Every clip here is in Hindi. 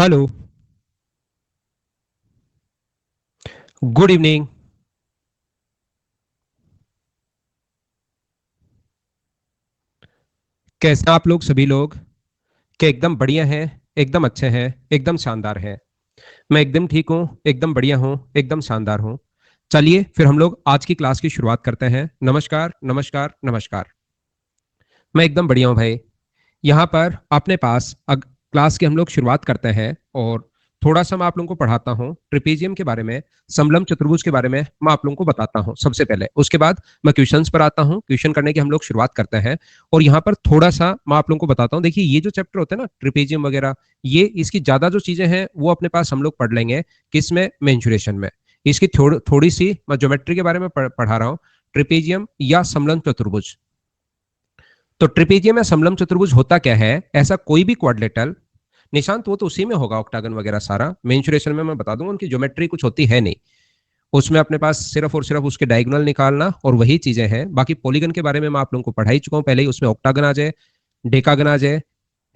हेलो। Good evening. कैसे हैं आप लोग सभी लोग? क्या एकदम बढ़िया हैं? एकदम अच्छे हैं? एकदम शानदार हैं? मैं एकदम ठीक हूँ, एकदम बढ़िया हूँ, एकदम शानदार हूँ। चलिए फिर हम लोग आज की क्लास की शुरुआत करते हैं। नमस्कार, नमस्कार, नमस्कार। मैं एकदम बढ़िया हूँ भाई। यहाँ पर अपने पास क्लास की हम लोग शुरुआत करते हैं और थोड़ा सा मैं आप लोगों को पढ़ाता हूँ ट्रिपेजियम के बारे में, समलम चतुर्भुज के बारे में मैं आप लोगों को बताता हूँ सबसे पहले। उसके बाद मैं क्वेश्चंस पर आता हूँ, क्वेश्चन करने की हम लोग शुरुआत करते हैं। और यहाँ पर थोड़ा सा मैं आप लोगों को बताता हूँ। देखिए ये जो चैप्टर होता है ना ट्रिपेजियम वगैरह, ये इसकी ज्यादा जो चीजें हैं वो अपने पास हम लोग पढ़ लेंगे किसमें, मेंसुरेशन में। इसकी थोड़ी सी मैं ज्योमेट्री के बारे में पढ़ा रहा हूँ। ट्रिपेजियम या समलम चतुर्भुज। तो ट्रिपेजियम या समलम चतुर्भुज होता क्या है? ऐसा कोई भी क्वाड्रिलेटरल, निशांत वो तो उसी में होगा, ऑक्टागन वगैरह सारा मेंसुरेशन में मैं बता दूंगा, उनकी ज्योमेट्री कुछ होती है नहीं। उसमें अपने पास सिर्फ और सिर्फ उसके डायगोनल निकालना और वही चीजें हैं। बाकी पॉलीगन के बारे में मैं आप लोगों को पढ़ा ही चुका हूं पहले ही। उसमें ऑक्टागन आ जाए, डेकागन आ जाए,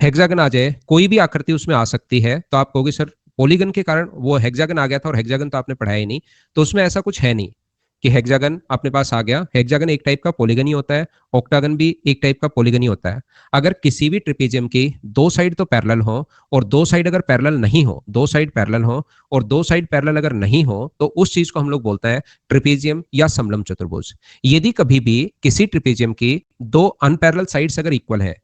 हेक्सागन आ जाए, कोई भी आकृति उसमें आ सकती है। तो आप कहोगे सर पॉलीगन के कारण वो हेक्सागन आ गया था, और हेक्सागन तो आपने पढ़ाया ही नहीं। तो उसमें ऐसा कुछ है नहीं कि हेक्सागन अपने पास आ गया। हेक्सागन एक टाइप का पॉलीगन ही होता है, ऑक्टागन भी एक टाइप का पॉलीगन ही होता है। अगर किसी भी ट्रिपेजियम की दो साइड तो पैरेलल हो, और दो साइड अगर पैरेलल नहीं हो, दो साइड पैरेलल हो और दो साइड पैरेलल अगर नहीं हो, तो उस चीज को हम लोग बोलते हैं ट्रिपेजियम या समलम चतुर्भुज। यदि कभी भी किसी ट्रिपेजियम की दो अनपैरेलल साइड्स अगर इक्वल है,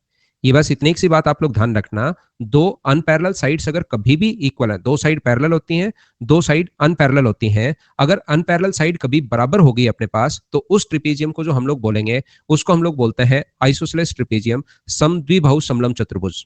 ये बस इतनी एक सी बात आप लोग ध्यान रखना, दो अनपैरेलल साइड्स अगर कभी भी इक्वल है, दो साइड पैरेलल होती हैं, दो साइड अनपैरेलल होती हैं, अगर अनपैरेलल साइड कभी बराबर हो गई अपने पास, तो उस ट्रिपेजियम को जो हम लोग बोलेंगे उसको हम लोग बोलते हैं आइसोसेलेस ट्रिपेजियम, समद्विबाहु समलम चतुर्भुज।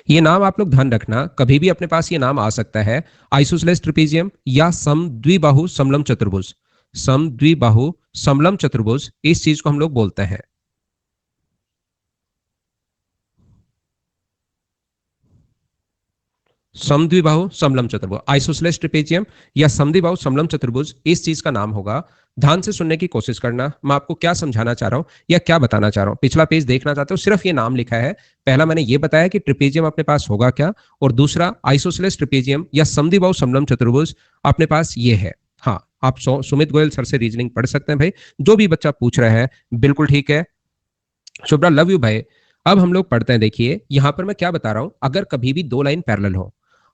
ये नाम आप लोग ध्यान रखना, कभी भी अपने पास ये नाम आ सकता है, आइसोसेलेस ट्रिपेजियम या समद्विबाहु समलम चतुर्भुज। समद्विबाहु समलम चतुर्भुज इस चीज को हम लोग बोलते हैं। समद्विबाहु समलम चतुर्भुज, आइसोसेलेस ट्रिपेजियम या समद्विबाहु समलम चतुर्भुज इस चीज का नाम होगा। ध्यान से सुनने की कोशिश करना, मैं आपको क्या समझाना चाह रहा हूं या क्या बताना चाह रहा हूं। पिछला पेज देखना चाहते हो, सिर्फ ये नाम लिखा है। पहला मैंने ये बताया कि ट्रिपेजियम अपने पास होगा क्या, और दूसरा आइसोसेलेस ट्रिपेजियम या समद्विबाहु समलम चतुर्भुज अपने पास ये है। हाँ, आप सुमित गोयल सर से रीजनिंग पढ़ सकते हैं भाई, जो भी बच्चा पूछ रहा है। बिल्कुल ठीक है शुभ्रा, लव यू भाई। अब हम लोग पढ़ते हैं। देखिए यहां पर मैं क्या बता रहा हूं, अगर कभी भी दो लाइन पैरेलल हो,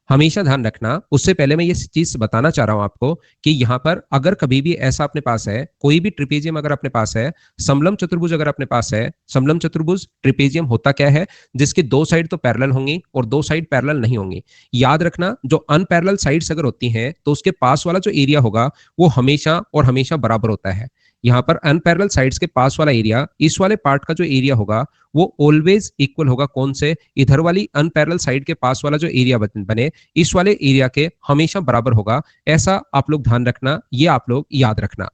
हमेशा ध्यान रखना। उससे पहले मैं ये चीज बताना चाह रहा हूं आपको कि यहां पर अगर कभी भी ऐसा अपने पास है, कोई भी ट्रिपेजियम अगर अपने पास है, समलम चतुर्भुज अगर अपने पास है, समलम चतुर्भुज ट्रिपेजियम होता क्या है, जिसकी दो साइड तो पैरेलल होंगी और दो साइड पैरेलल नहीं होंगी। याद रखना, जो अनपैरेलल साइड्स अगर होती हैं तो उसके पास वाला जो एरिया होगा वो हमेशा और हमेशा बराबर होता है। यहाँ पर अनपैरेलल साइड्स के पास वाला एरिया, इस वाले पार्ट का जो एरिया होगा वो ऑलवेज इक्वल होगा कौन से, इधर वाली अनपैरेलल साइड के पास वाला जो एरिया बने इस वाले एरिया के हमेशा बराबर होगा। ऐसा आप लोग ध्यान रखना, ये आप लोग याद रखना।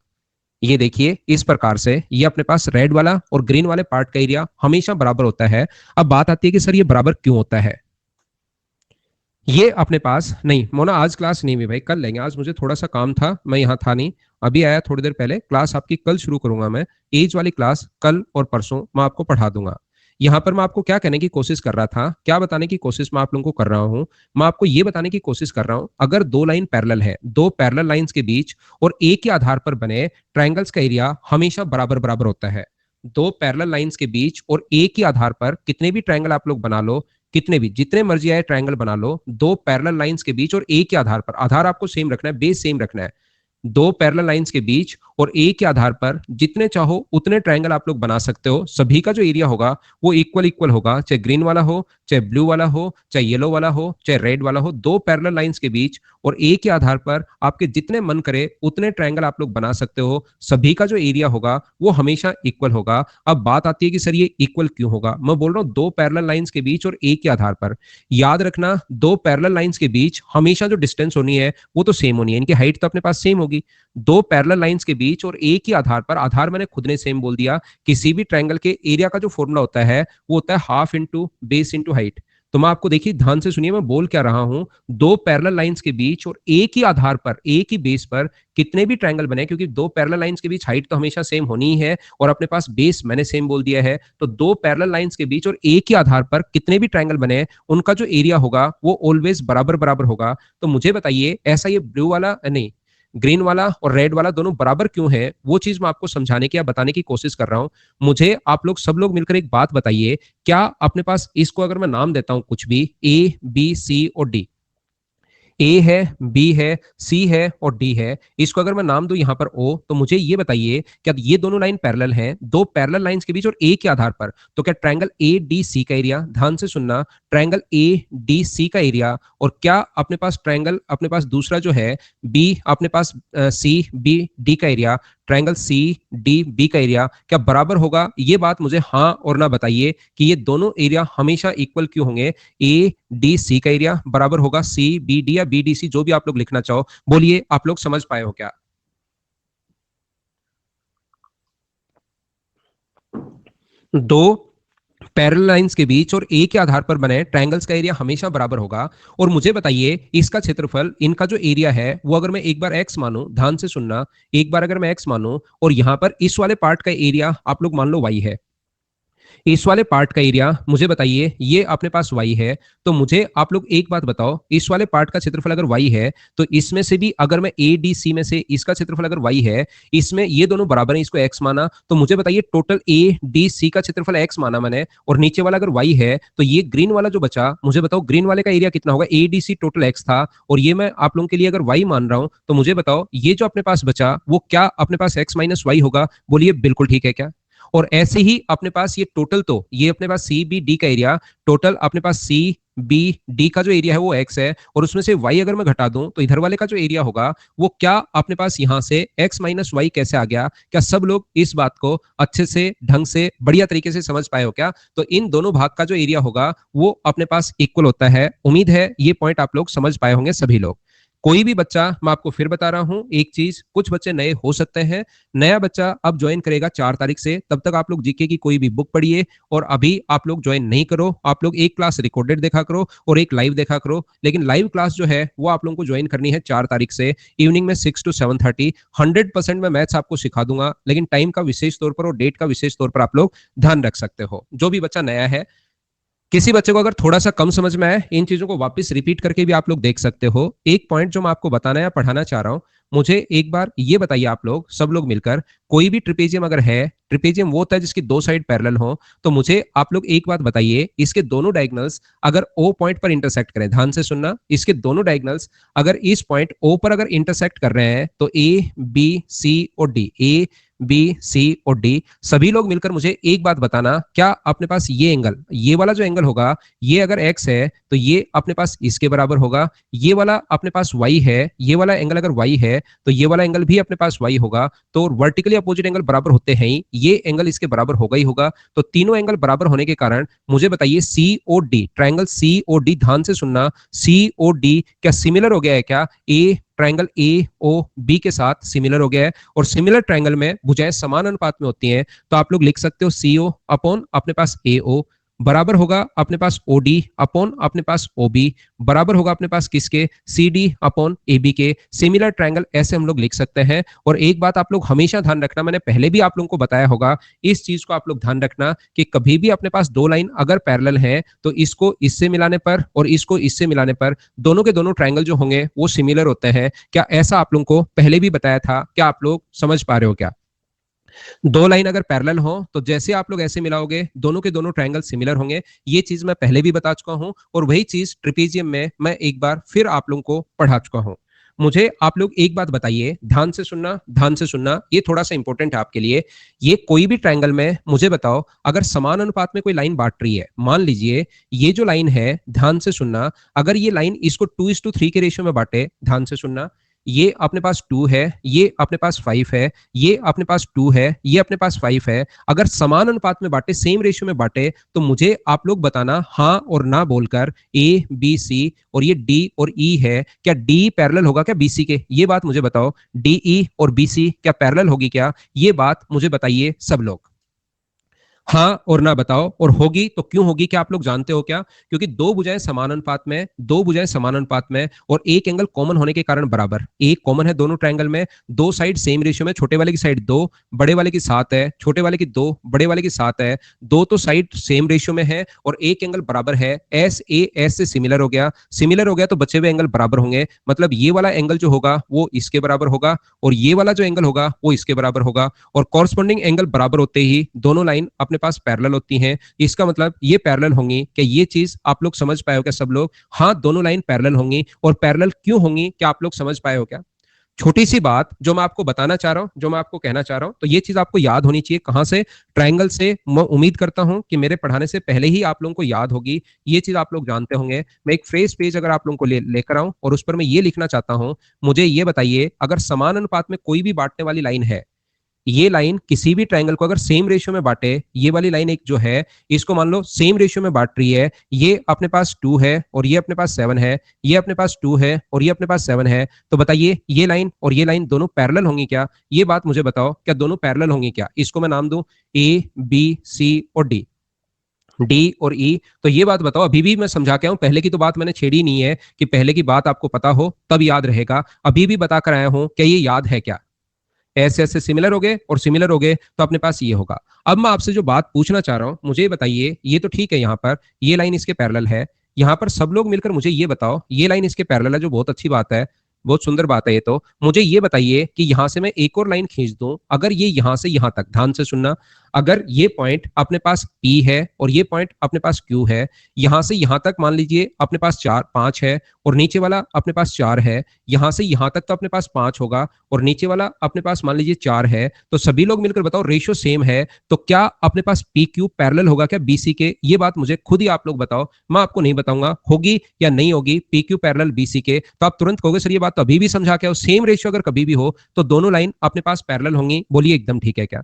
ये देखिए इस प्रकार से ये अपने पास रेड वाला और ग्रीन वाले पार्ट का एरिया हमेशा बराबर होता है। अब बात आती है कि सर ये बराबर क्यों होता है। ये अपने पास नहीं, मोना आज क्लास नहीं हुई भाई, कल लेंगे। आज मुझे थोड़ा सा काम था, मैं यहाँ था नहीं, अभी आया थोड़ी देर पहले। क्लास आपकी कल शुरू करूंगा मैं, एज वाली क्लास कल और परसों मैं आपको पढ़ा दूंगा। यहाँ पर मैं आपको क्या कहने की कोशिश कर रहा था, क्या बताने की कोशिश मैं आप लोगों को कर रहा हूँ, मैं आपको ये बताने की कोशिश कर रहा हूँ, अगर दो लाइन पैरेलल है, दो पैरेलल लाइंस के बीच और एक के आधार पर बने ट्राइंगल्स का एरिया हमेशा बराबर बराबर होता है। दो पैरेलल लाइंस के बीच और एक ही आधार पर कितने भी ट्राइंगल आप लोग बना लो, कितने भी जितने मर्जी आए ट्रायंगल बना लो, दो पैरेलल लाइंस के बीच और एक के आधार पर, आधार आपको सेम रखना है, बेस सेम रखना है, दो पैरेलल लाइंस के बीच और एक के आधार पर जितने चाहो उतने ट्रायंगल आप लोग बना सकते हो। सभी का जो एरिया होगा वो इक्वल इक्वल होगा, चाहे ग्रीन वाला हो, चाहे ब्लू वाला हो, चाहे येलो वाला हो, चाहे रेड वाला हो। दो पैरेलल लाइंस के बीच और एक के आधार पर आपके जितने मन करे उतने ट्रायंगल आप लोग बना सकते हो। सभी का जो एरिया होगा वो हमेशा इक्वल होगा। अब बात आती है कि सर ये इक्वल क्यों होगा, मैं बोल रहा हूं दो पैरेलल लाइंस के बीच और एक के आधार पर। याद रखना, दो पैरेलल लाइंस के बीच हमेशा जो डिस्टेंस होनी है वो तो सेम होनी है, इनकी हाइट तो अपने पास सेम होगी। दो पैरेलल लाइंस के बीच और एक ही आधार पर, आधार मैंने खुद ने सेम बोल दिया, किसी भी ट्रायंगल के एरिया का जो फॉर्मूला होता है वो होता है half into base into height. तो मैं आपको देखिए ध्यान से सुनिए मैं बोल क्या रहा हूं, दो पैरेलल लाइंस के बीच और एक ही आधार पर, एक ही बेस पर कितने भी ट्रायंगल बने, क्योंकि दो पैरेलल लाइंस के बीच हाइट तो हमेशा सेम होनी ही है और अपने पास बेस मैंने सेम बोल दिया है, तो दो पैरेलल लाइंस के बीच और एक ही आधार पर कितने भी ट्रायंगल बने, उनका जो एरिया होगा वो ऑलवेज बराबर बराबर होगा। तो मुझे बताइए ऐसा ये ब्लू वाला नहीं, ग्रीन वाला और रेड वाला दोनों बराबर क्यों है, वो चीज मैं आपको समझाने की या बताने की कोशिश कर रहा हूं। मुझे आप लोग सब लोग मिलकर एक बात बताइए, क्या अपने पास इसको अगर मैं नाम देता हूं कुछ भी, ए बी सी और डी, ए है, बी है, सी है और डी है, इसको अगर मैं नाम दूं यहां पर ओ, तो मुझे ये बताइए क्या ये दोनों लाइन पैरेलल हैं, दो पैरेलल लाइंस के बीच और ए के आधार पर, तो क्या ट्रायंगल ए डी सी का एरिया, ध्यान से सुनना, ट्रायंगल ए डी सी का एरिया और क्या अपने पास ट्रायंगल, अपने पास दूसरा जो है बी, अपने पास सी बी डी का area, triangle C D B का एरिया क्या बराबर होगा? ये बात मुझे हाँ और ना बताइए कि ये दोनों एरिया हमेशा इक्वल क्यों होंगे। ए डी सी का एरिया बराबर होगा सी बी डी या बी डी सी, जो भी आप लोग लिखना चाहो, बोलिए आप लोग समझ पाए हो क्या? दो पैरेलल लाइंस के बीच और ए के आधार पर बने ट्रायंगल्स का एरिया हमेशा बराबर होगा। और मुझे बताइए इसका क्षेत्रफल, इनका जो एरिया है वो अगर मैं एक बार एक्स मानूं, ध्यान से सुनना, एक बार अगर मैं एक्स मानूं और यहां पर इस वाले पार्ट का एरिया आप लोग मान लो वाई है, इस वाले पार्ट का एरिया मुझे बताइए ये अपने पास y है, तो मुझे आप लोग एक बात बताओ, इस वाले पार्ट का क्षेत्रफल अगर y है तो इसमें से भी अगर मैं ए डी सी में से इसका क्षेत्रफल अगर y है, इसमें ये दोनों बराबर है, इसको x माना, तो मुझे बताइए टोटल ए डी सी का क्षेत्रफल x माना मैंने और नीचे वाला अगर y है, तो ये ग्रीन वाला जो बचा, मुझे बताओ ग्रीन वाले का एरिया कितना होगा? A D C total x था और ये मैं आप लोगों के लिए अगर y मान रहा हूं, तो मुझे बताओ ये जो अपने पास बचा वो क्या अपने पास x माइनस वाई होगा? बोलिए बिल्कुल ठीक है क्या? और ऐसे ही अपने पास ये टोटल, तो ये अपने पास सी बी डी का एरिया, टोटल अपने पास सी बी डी का जो एरिया है वो एक्स है और उसमें से वाई अगर मैं घटा दूं तो इधर वाले का जो एरिया होगा वो क्या अपने पास यहां से एक्स माइनस वाई कैसे आ गया? क्या सब लोग इस बात को अच्छे से, ढंग से, बढ़िया तरीके से समझ पाए हो क्या? तो इन दोनों भाग का जो एरिया होगा वो अपने पास इक्वल होता है। उम्मीद है ये पॉइंट आप लोग समझ पाए होंगे सभी लोग। कोई भी बच्चा, मैं आपको फिर बता रहा हूं एक चीज, कुछ बच्चे नए हो सकते हैं, नया बच्चा अब ज्वाइन करेगा 4 तारीख से, तब तक आप लोग जीके की कोई भी बुक पढ़िए और अभी आप लोग ज्वाइन नहीं करो, आप लोग एक क्लास रिकॉर्डेड देखा करो और एक लाइव देखा करो, लेकिन लाइव क्लास जो है वो आप लोगों को ज्वाइन करनी है 4 तारीख से इवनिंग में 6 to 7:30। 100% मैं मैथ्स आपको सिखा दूंगा, लेकिन टाइम का विशेष तौर पर और डेट का विशेष तौर पर आप लोग ध्यान रख सकते हो। जो भी बच्चा नया है, किसी बच्चे को अगर थोड़ा सा कम समझ में आए, इन चीजों को वापस रिपीट करके भी आप लोग देख सकते हो। एक पॉइंट जो मैं आपको बताना या पढ़ाना चाह रहा हूं, मुझे एक बार ये बताइए आप लोग सब लोग मिलकर, कोई भी ट्रिपेजियम अगर है, ट्रिपेजियम वो होता है जिसकी दो साइड पैरेलल हो, तो मुझे आप लोग एक बात बताइए, इसके दोनों डायगोनल्स अगर ओ पॉइंट पर इंटरसेक्ट करें, ध्यान से सुनना, इसके दोनों डायगोनल्स अगर इस पॉइंट ओ पर अगर इंटरसेक्ट कर रहे हैं, तो ए बी सी और डी, ए बी सी और डी, सभी लोग मिलकर मुझे एक बात बताना, क्या अपने पास ये एंगल, ये वाला जो एंगल होगा, ये अगर x है तो ये अपने पास इसके बराबर होगा, ये वाला अपने पास y है, ये वाला एंगल अगर y है तो ये वाला एंगल भी अपने पास y होगा, तो वर्टिकली अपोजिट एंगल बराबर होते हैं ही, ये एंगल इसके बराबर होगा ही होगा। तो तीनों एंगल बराबर होने के कारण मुझे बताइए C O D, triangle C O D, ध्यान से सुनना, सी ओ डी क्या सिमिलर हो गया है क्या? ए ट्रायंगल ए ओ बी के साथ सिमिलर हो गया है और सिमिलर ट्रायंगल में भुजाएं समान अनुपात में होती हैं, तो आप लोग लिख सकते हो सी ओ अपॉन अपने पास ए ओ बराबर होगा अपने पास ओ डी अपॉन अपने पास ओ बी, बराबर होगा अपने पास किसके? C D upon A B के। सिमिलर ट्रायंगल ऐसे हम लोग लिख सकते हैं। और एक बात आप लोग हमेशा ध्यान रखना, मैंने पहले भी आप लोगों को बताया होगा, इस चीज को आप लोग ध्यान रखना कि कभी भी अपने पास दो लाइन अगर पैरेलल है तो इसको इससे मिलाने पर और इसको इससे मिलाने पर दोनों के दोनों ट्रायंगल जो होंगे वो सिमिलर होते हैं। क्या ऐसा आप लोगों को पहले भी बताया था? क्या आप लोग समझ पा रहे हो क्या? दो लाइन अगर पैरेलल हो तो जैसे आप लोग ऐसे मिलाओगे दोनों के दोनों ट्रायंगल सिमिलर होंगे। ये चीज मैं पहले भी बता चुका हूं और वही चीज ट्रिपेजियम में मैं एक बार फिर आप लोगों को पढ़ा चुका हूं। मुझे आप लोग एक बात बताइए, ध्यान से सुनना, ध्यान से सुनना, ये थोड़ा सा इंपॉर्टेंट है आपके लिए। ये कोई भी ट्रायंगल में मुझे बताओ अगर समान अनुपात में कोई लाइन बांट रही है, मान लीजिए ये जो लाइन है, ध्यान से सुनना, अगर ये लाइन इसको 2:3 के रेशियो में बांटे, ध्यान से सुनना, ये अपने पास 2 है, ये अपने पास 5 है, ये अपने पास 2 है, ये अपने पास 5 है, अगर समान अनुपात में बांटे, सेम रेशियो में बांटे, तो मुझे आप लोग बताना हाँ और ना बोलकर, ए बी सी और ये डी और ई है, क्या डी पैरेलल होगा क्या बी सी के? ये बात मुझे बताओ, डी ई और बी सी क्या पैरेलल होगी क्या? ये बात मुझे बताइए सब लोग। हाँ और ना बताओ, और होगी तो क्यों होगी, क्या आप लोग जानते हो क्या? क्योंकि दो भुजाएं समान अनुपात में, दो भुजाएं समान अनुपात में और एक एंगल कॉमन होने के कारण बराबर, एक कॉमन है दोनों ट्रायंगल में, दो साइड सेम रेशियो में, छोटे वाले की साइड 2, बड़े वाले की 7 है, छोटे वाले की 2, बड़े वाले की 7 है, दो तो साइड सेम रेशियो में है और एक एंगल बराबर है। एस ए एस से सिमिलर हो गया, सिमिलर हो गया तो बचे हुए एंगल बराबर होंगे, मतलब ये वाला एंगल जो होगा वो इसके बराबर होगा और ये वाला जो एंगल होगा वो इसके बराबर होगा, और कॉरस्पॉन्डिंग एंगल बराबर होते ही दोनों लाइन अपने पास पैरेलल होती हैं। इसका मतलब ये पैरेलल होंगी, क्या ये चीज आप लोग समझ पाए हो क्या सब लोग? हाँ, दोनों लाइन पैरेलल होंगी, और पैरेलल क्यों होंगी, क्या आप लोग समझ पाए हो क्या? छोटी सी बात जो मैं आपको बताना चाह रहा हूं, जो मैं आपको कहना चाह रहा हूं, तो ये चीज आपको याद होनी चाहिए। कहां से? ट्रायंगल से। मैं उम्मीद करता हूं कि मेरे पढ़ाने से पहले ही आप लोगों को याद होगी, ये चीज आप लोग जानते होंगे। मैं एक फ्रेज पेज अगर आप लोगों को लेकर आऊं और उस पर मैं ये लिखना चाहता हूं, मुझे ये बताइए, अगर समान अनुपात में कोई भी बांटने वाली लाइन है, ये लाइन किसी भी ट्रायंगल को अगर सेम रेशियो में बांटे, ये वाली लाइन एक जो है, इसको मान लो सेम रेशियो में बांट रही है, ये अपने पास 2 है और ये अपने पास 7 है, ये अपने पास 2 है और ये अपने पास 7 है, तो बताइए ये लाइन और ये लाइन दोनों पैरेलल होंगी क्या? ये बात मुझे बताओ, क्या दोनों पैरेलल होंगी क्या? इसको मैं नाम दूं ए बी सी और डी, डी और ई। तो ये बात बताओ, अभी भी मैं समझा के आऊं, पहले की तो बात मैंने छेड़ी नहीं है कि पहले की बात आपको पता हो तब याद रहेगा, अभी भी बता कर आया हूं, क्या ये याद है क्या? ऐसे ऐसे सिमिलर हो गए और सिमिलर हो गए तो अपने पास ये होगा। अब मैं आपसे जो बात पूछना चाह रहा हूं, मुझे ये बताइए, ये तो ठीक है, यहां पर ये लाइन इसके पैरेलल है, यहां पर सब लोग मिलकर मुझे ये बताओ, ये लाइन इसके पैरेलल है, जो बहुत अच्छी बात है, बहुत सुंदर बात है ये तो। मुझे ये बताइए कि यहां से मैं एक और लाइन खींच दूं, अगर ये यहां से यहां तक, ध्यान से सुनना, अगर ये पॉइंट अपने पास P है और ये पॉइंट अपने पास Q है, यहां से यहां तक मान लीजिए अपने पास 5 है और नीचे वाला अपने पास 4 है, यहां से यहां तक तो अपने पास 5 होगा और नीचे वाला अपने पास मान लीजिए 4 है, तो सभी लोग मिलकर बताओ रेशियो सेम है, तो क्या अपने पास पी क्यू पैरेलल होगा क्या बीसी के? ये बात मुझे खुद ही आप लोग बताओ, मैं आपको नहीं बताऊंगा होगी या नहीं होगी पी क्यू पैरेलल बीसी के। तो आप तुरंत कहोगे सर ये बात तो अभी भी समझा के आओ, सेम रेशियो अगर कभी भी हो तो दोनों लाइन अपने पास पैरेलल होंगी, बोलिए एकदम ठीक है क्या?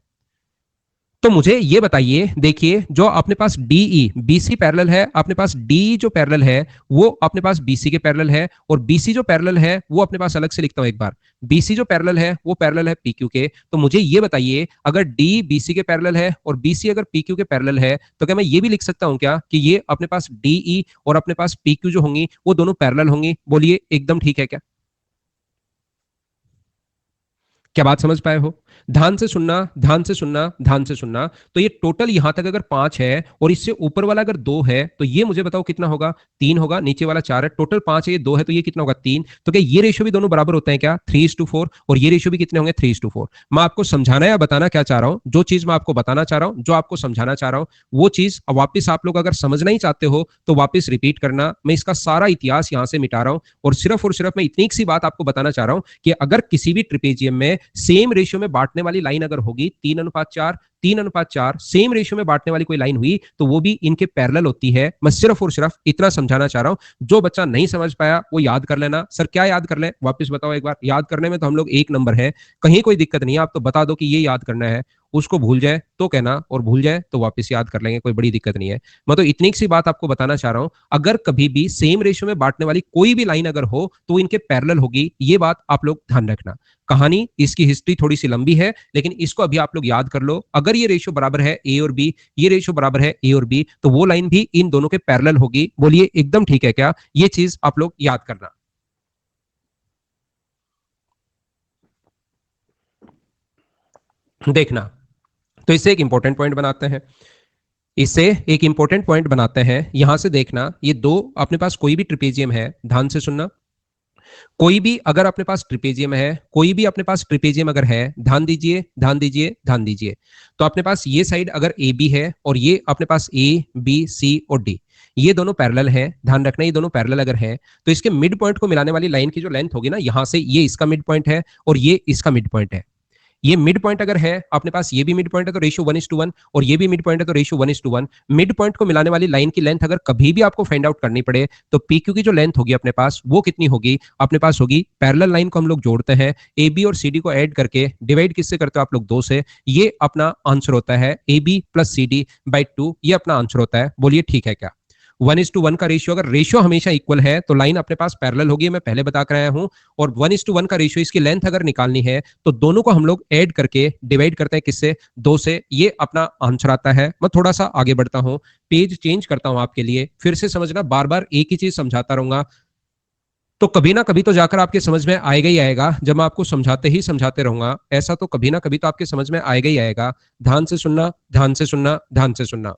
तो मुझे ये बताइए, देखिए जो अपने पास डीई बीसी पैरेलल है, अपने पास डी जो पैरेलल है वो अपने पास बीसी के पैरेलल है, और बीसी जो पैरेलल है वो अपने पास अलग से लिखता हूं एक बार, बीसी जो पैरेलल है वो पैरेलल है पीक्यू के। तो मुझे ये बताइए, अगर डी बीसी के पैरेलल है और बीसी अगर पीक्यू के पैरेलल है, तो क्या मैं ये भी लिख सकता हूं क्या कि ये अपने पास डीई और अपने पास पीक्यू जो होंगी वो दोनों पैरेलल होंगी? बोलिए एकदम ठीक है क्या? क्या बात समझ पाए हो? ध्यान से सुनना, ध्यान से सुनना, ध्यान से सुनना। तो ये टोटल यहां तक अगर 5 है और इससे ऊपर वाला अगर 2 है, तो ये मुझे बताओ कितना होगा? 3 होगा। नीचे वाला 4 है, टोटल 5 है, ये 2 है, तो ये कितना होगा? 3। तो क्या ये रेशियो भी दोनों बराबर होते हैं क्या? 3:4। और ये रेशियो भी कितने होंगे? 3:4। मैं आपको समझाना या बताना क्या चाह रहा हूं? जो चीज मैं आपको बताना चाह रहा हूं, जो आपको समझाना चाह रहा हूं, वो चीज वापिस आप लोग अगर समझना ही चाहते हो तो वापिस रिपीट करना। मैं इसका सारा इतिहास यहां से मिटा रहा हूं और सिर्फ मैं इतनी सी बात आपको बताना चाह रहा हूं कि अगर किसी भी ट्रिपेजियम में सेम रेशियो में बांटने वाली लाइन अगर होगी 3:4, 3:4 सेम रेशियो में बांटने वाली कोई लाइन हुई तो वो भी इनके पैरेलल होती है। मैं सिर्फ और सिर्फ इतना समझाना चाह रहा हूं, जो बच्चा नहीं समझ पाया वो याद कर लेना। सर क्या याद कर ले? वापस बताओ एक बार। याद करने में तो हम लोग एक नंबर है, कहीं कोई दिक्कत नहीं है, आप तो बता दो कि ये याद करना है, उसको भूल जाए तो कहना, और भूल जाए तो वापस याद कर लेंगे, कोई बड़ी दिक्कत नहीं है। मैं तो इतनी सी बात आपको बताना चाह रहा हूं, अगर कभी भी सेम रेशियो में बांटने वाली कोई भी लाइन अगर हो तो इनके पैरेलल होगी, ये बात आप लोग ध्यान रखना। कहानी इसकी हिस्ट्री थोड़ी सी लंबी है, लेकिन इसको अभी आप लोग याद कर लो। अगर ये रेशियो बराबर है ए और बी, ये रेशियो बराबर है ए और बी, तो वो लाइन भी इन दोनों के पैरेलल होगी। बोलिए एकदम ठीक है क्या? ये चीज आप लोग याद करना। देखना, तो इससे एक इंपॉर्टेंट पॉइंट बनाते हैं, इससे एक इंपॉर्टेंट पॉइंट बनाते हैं। यहां से देखना, ये दो अपने पास कोई भी ट्रिपेजियम है, ध्यान से सुनना, कोई भी अगर अपने पास ट्रिपेजियम है, कोई भी अपने पास ट्रिपेजियम अगर है, ध्यान दीजिए, ध्यान दीजिए, ध्यान दीजिए, तो अपने पास ये साइड अगर ए बी है और ये अपने पास ए बी सी और डी, ये दोनों पैरेलल हैं, ध्यान रखना, ये दोनों पैरेलल अगर हैं तो इसके मिड पॉइंट को मिलाने वाली लाइन की जो लेंथ होगी ना, यहां से ये इसका मिड पॉइंट है और ये इसका मिड पॉइंट है। ये मिड पॉइंट अगर है अपने पास, ये भी मिड पॉइंट है तो रेशियो 1:1, और ये भी मिड पॉइंट है तो रेशियो 1:1। मिड पॉइंट को मिलाने वाली लाइन की लेंथ अगर कभी भी आपको फाइंड आउट करनी पड़े तो पी क्यू की जो लेंथ होगी अपने पास वो कितनी होगी? अपने पास होगी, पैरेलल लाइन को हम लोग जोड़ते हैं, ए बी और सी डी को ऐड करके डिवाइड किससे करते हो आप लोग? 2 से। ये अपना आंसर होता है A B plus C D by 2, ये अपना आंसर होता है। बोलिए ठीक है क्या? 1:1 का रेशियो, अगर रेशियो हमेशा इक्वल है तो लाइन अपने पास पैरेलल होगी, मैं पहले बता कर आया हूं। और 1:1 का रेशियो, इसकी लेंथ अगर निकालनी है तो दोनों को हम लोग ऐड करके डिवाइड करते हैं किससे, 2 से। ये अपना आंसर आता है। मैं थोड़ा सा आगे बढ़ता हूं, पेज चेंज करता हूं आपके लिए, फिर से समझना, बार बार एक ही चीज समझाता रहूंगा तो कभी ना कभी तो जाकर आपके समझ में आएगा ही आएगा। जब मैं आपको समझाते ही समझाते रहूंगा, ऐसा तो कभी ना कभी तो आपके समझ में आएगा ही आएगा। ध्यान से सुनना, ध्यान से सुनना, ध्यान से सुनना।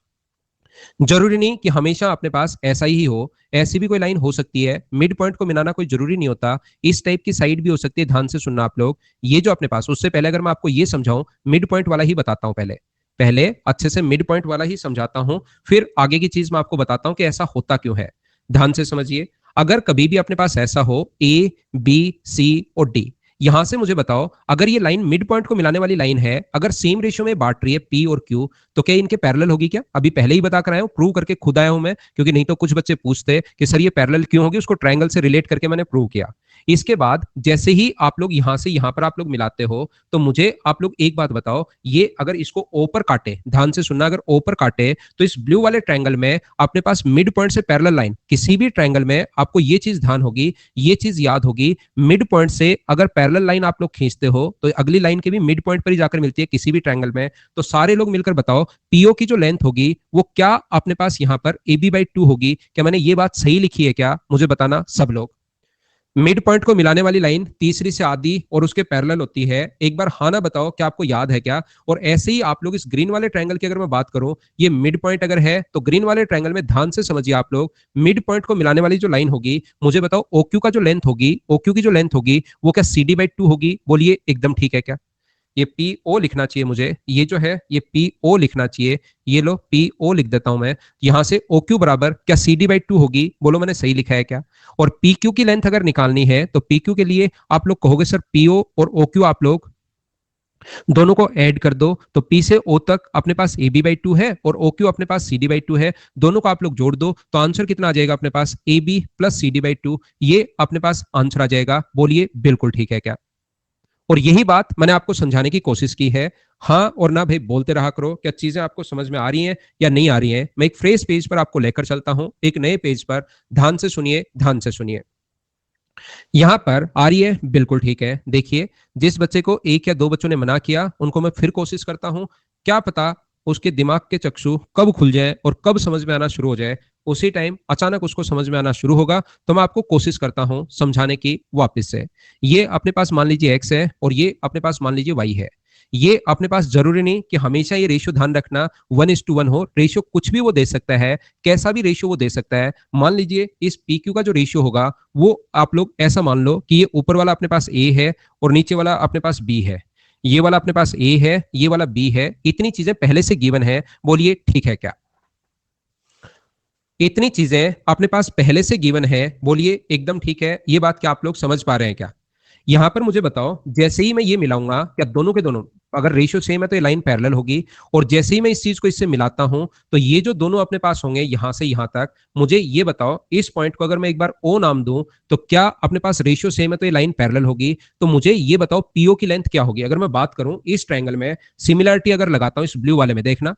जरूरी नहीं कि हमेशा अपने पास ऐसा ही हो, ऐसी भी कोई लाइन हो सकती है। मिड पॉइंट को मिलाना कोई जरूरी नहीं होता, इस टाइप की साइड भी हो सकती है। ध्यान से सुनना आप लोग। ये जो अपने पास, उससे पहले अगर मैं आपको ये समझाऊं, मिड पॉइंट वाला ही बताता हूं। पहले पहले अच्छे से मिड पॉइंट वाला ही समझाता हूं, फिर आगे की चीज मैं आपको बताता हूं कि ऐसा होता क्यों है। ध्यान से समझिए। अगर कभी भी अपने पास ऐसा हो ए, बी, सी और डी, यहां से मुझे बताओ, अगर ये लाइन मिड पॉइंट को मिलाने वाली लाइन है, अगर सेम रेशियो में बांट रही है पी और क्यू, तो क्या इनके पैरेलल होगी क्या? अभी पहले ही बता कर आया हूं, प्रूव करके खुद आया हूं मैं, क्योंकि नहीं तो कुछ बच्चे पूछते कि सर ये पैरेलल क्यों होगी, उसको ट्रायंगल से रिलेट करके मैंने प्रूव किया। इसके बाद जैसे ही आप लोग यहां से यहां पर आप लोग मिलाते हो, तो मुझे आप लोग एक बात बताओ, ये अगर इसको ओ पर काटे, ध्यान से सुनना, अगर ओ पर काटे तो इस ब्लू वाले ट्रायंगल में अपने पास मिड पॉइंट से पैरेलल लाइन, किसी भी ट्रायंगल में आपको ये चीज ध्यान होगी, ये चीज याद होगी, मिड पॉइंट से अगर पैरेलल लाइन आप लोग खींचते हो तो अगली लाइन के भी मिड पॉइंट पर ही जाकर मिलती है किसी भी ट्रायंगल में। तो सारे लोग मिलकर बताओ, पीओ की जो लेंथ होगी वो क्या अपने पास यहां पर ए बी बाई 2 होगी? क्या मैंने ये बात सही लिखी है क्या? मुझे बताना सब लोग। मिड पॉइंट को मिलाने वाली लाइन तीसरी से आधी और उसके पैरेलल होती है। एक बार हाँ ना बताओ, क्या आपको याद है क्या? और ऐसे ही आप लोग इस ग्रीन वाले ट्रायंगल की अगर मैं बात करूं, ये मिड पॉइंट अगर है तो ग्रीन वाले ट्रायंगल में ध्यान से समझिए आप लोग, मिड पॉइंट को मिलाने वाली जो लाइन होगी, मुझे बताओ ओक्यू का जो लेंथ होगी, ओक्यू की जो लेंथ होगी वो क्या सी डी बाई 2 होगी? बोलिए एकदम ठीक है क्या? ये पी ओ लिखना चाहिए मुझे, ये जो है ये पी ओ लिखना चाहिए। ये लो पी ओ लिख देता हूं मैं। यहां से ओ क्यू बराबर क्या सी डी बाई 2 होगी? बोलो मैंने सही लिखा है क्या? और पी क्यू की लेंथ अगर निकालनी है तो पी क्यू के लिए आप लोग कहोगे सर पी ओ और ओ क्यू आप लोग दोनों को ऐड कर दो, तो पी से ओ तक अपने पास ए बी बाई 2 है और ओ क्यू अपने पास सी डी बाई 2 है। दोनों को आप लोग जोड़ दो तो आंसर कितना आ जाएगा अपने पास? A B plus C D by 2। ये अपने पास आंसर आ जाएगा। बोलिए बिल्कुल ठीक है क्या? और यही बात मैंने आपको समझाने की कोशिश की है। हाँ और ना भाई बोलते रहा करो, क्या चीजें आपको समझ में आ रही हैं या नहीं आ रही हैं। मैं एक फ्रेश पेज पर आपको लेकर चलता हूं, एक नए पेज पर। ध्यान से सुनिए, ध्यान से सुनिए। यहां पर आ रही है, बिल्कुल ठीक है। देखिए, जिस बच्चे को एक या दो बच्चों ने मना किया उनको मैं फिर कोशिश करता हूं, क्या पता उसके दिमाग के चक्षु कब खुल जाए और कब समझ में आना शुरू हो जाए। उसी टाइम अचानक उसको समझ में आना शुरू होगा, तो मैं आपको कोशिश करता हूं समझाने की वापस से। ये अपने पास मान लीजिए एक्स है और ये अपने पास मान लीजिए वाई है। ये अपने पास जरूरी नहीं कि हमेशा ये रेशियो ध्यान रखना 1:1 हो। रेशियो कुछ भी वो दे सकता है, कैसा भी रेशियो वो दे सकता है। मान लीजिए इस पी क्यू का जो रेशियो होगा वो आप लोग ऐसा मान लो कि ये ऊपर वाला अपने पास ए है और नीचे वाला अपने पास बी है। ये वाला अपने पास ए है, ये वाला बी है। इतनी चीजें पहले से गिवन है। बोलिए ठीक है क्या? इतनी चीजें अपने पास पहले से गिवन है। बोलिए एकदम ठीक है। ये बात क्या आप लोग समझ पा रहे हैं क्या? यहां पर मुझे बताओ, जैसे ही मैं ये मिलाऊंगा, क्या दोनों के दोनों अगर रेशियो सेम है तो ये लाइन पैरेलल होगी। और जैसे ही मैं इस चीज को इससे मिलाता हूं तो ये जो दोनों अपने पास होंगे यहां से यहां तक। मुझे ये बताओ, इस पॉइंट को अगर मैं एक बार ओ नाम दूं तो क्या अपने पास रेशियो सेम है तो ये लाइन पैरेलल होगी? तो मुझे ये बताओ पीओ की लेंथ क्या होगी? अगर मैं बात करूं इस ट्रायंगल में, सिमिलरिटी अगर लगाता हूं इस ब्लू वाले में, देखना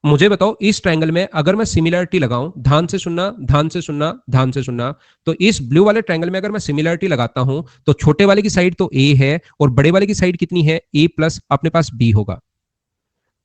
मुझे बताओ इस ट्रायंगल में अगर मैं सिमिलरिटी लगाऊं, ध्यान से सुनना, ध्यान से सुनना, ध्यान से सुनना। तो इस ब्लू वाले ट्रायंगल में अगर मैं सिमिलरिटी लगाता हूं तो छोटे वाले की साइड तो ए है और बड़े वाले की साइड कितनी है? ए प्लस अपने पास बी होगा।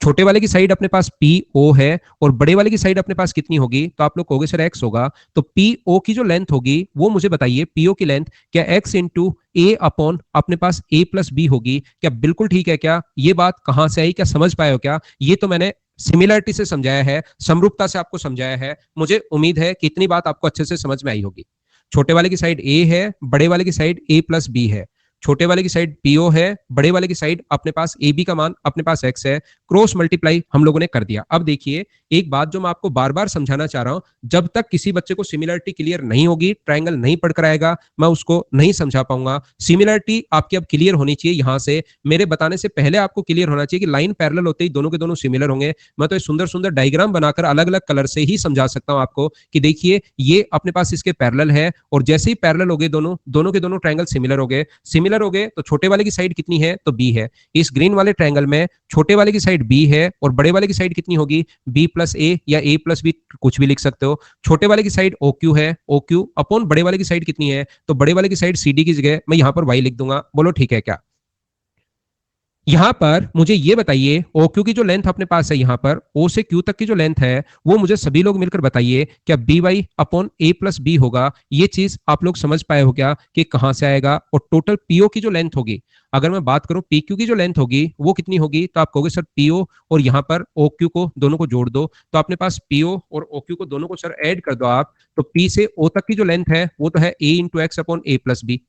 छोटे वाले की साइड अपने पास पी ओ है और बड़े वाले की साइड अपने पास कितनी होगी? तो आप लोग कहोगे सर एक्स होगा। तो पी ओ की जो लेंथ होगी वो मुझे बताइए, पीओ की लेंथ क्या एक्स इंटू ए अपॉन अपने पास ए प्लस बी होगी? क्या बिल्कुल ठीक है क्या? ये बात कहां से आई? क्या समझ पाए हो क्या? ये तो मैंने सिमिलरिटी से समझाया है, समरूपता से आपको समझाया है। मुझे उम्मीद है कि इतनी बात आपको अच्छे से समझ में आई होगी। छोटे वाले की साइड ए है, बड़े वाले की साइड ए प्लस बी है। छोटे वाले की साइड पीओ है, बड़े वाले की साइड अपने पास ए बी का मान अपने पास एक्स है। क्रॉस मल्टीप्लाई हम लोगों ने कर दिया। अब देखिए एक बात जो मैं आपको बार बार समझाना चाह रहा हूं, जब तक किसी बच्चे को सिमिलरिटी क्लियर नहीं होगी, ट्रायंगल नहीं पढ़कर आएगा, मैं उसको नहीं समझा पाऊंगा। सिमिलरिटी आपकी अब क्लियर होनी चाहिए। यहां से मेरे बताने से पहले आपको क्लियर होना चाहिए कि लाइन पैरेलल होते ही दोनों के दोनों सिमिलर होंगे। मैं तो सुंदर सुंदर डायग्राम बनाकर अलग अलग कलर से ही समझा सकता हूं आपको कि देखिए ये अपने पास इसके पैरेलल है और जैसे ही पैरेलल हो गए दोनों, दोनों के दोनों ट्रायंगल सिमिलर हो गए। सिमिलर हो गए तो छोटे वाले की साइड कितनी है? तो बी है। इस ग्रीन वाले ट्रायंगल में छोटे वाले की साइड साइड बी है और बड़े वाले की साइड कितनी होगी बी प्लस ए या ए प्लस बी, कुछ भी लिख सकते हो। छोटे वाले की साइड ओ क्यू है, ओ क्यू अपॉन बड़े वाले की साइड कितनी है, तो बड़े वाले की साइड सी डी की जगह मैं यहां पर वाई लिख दूंगा। बोलो ठीक है क्या। यहां पर मुझे ये बताइए ओ क्यू की जो लेंथ अपने पास है, यहां पर ओ से क्यू तक की जो लेंथ है वो मुझे सभी लोग मिलकर बताइए क्या बी वाई अपॉन ए प्लस बी होगा। ये चीज आप लोग समझ पाए हो क्या कि कहां से आएगा। और टोटल पीओ की जो लेंथ होगी, अगर मैं बात करूं पी क्यू की जो लेंथ होगी वो कितनी होगी, तो आप कहोगे सर पीओ और यहां पर ओ क्यू को दोनों को जोड़ दो, तो अपने पास पीओ और ओ क्यू को दोनों को सर ऐड कर दो आप, तो पी से ओ तक की जो लेंथ है वो तो है ए इंटू एक्स अपॉन ए प्लस बी।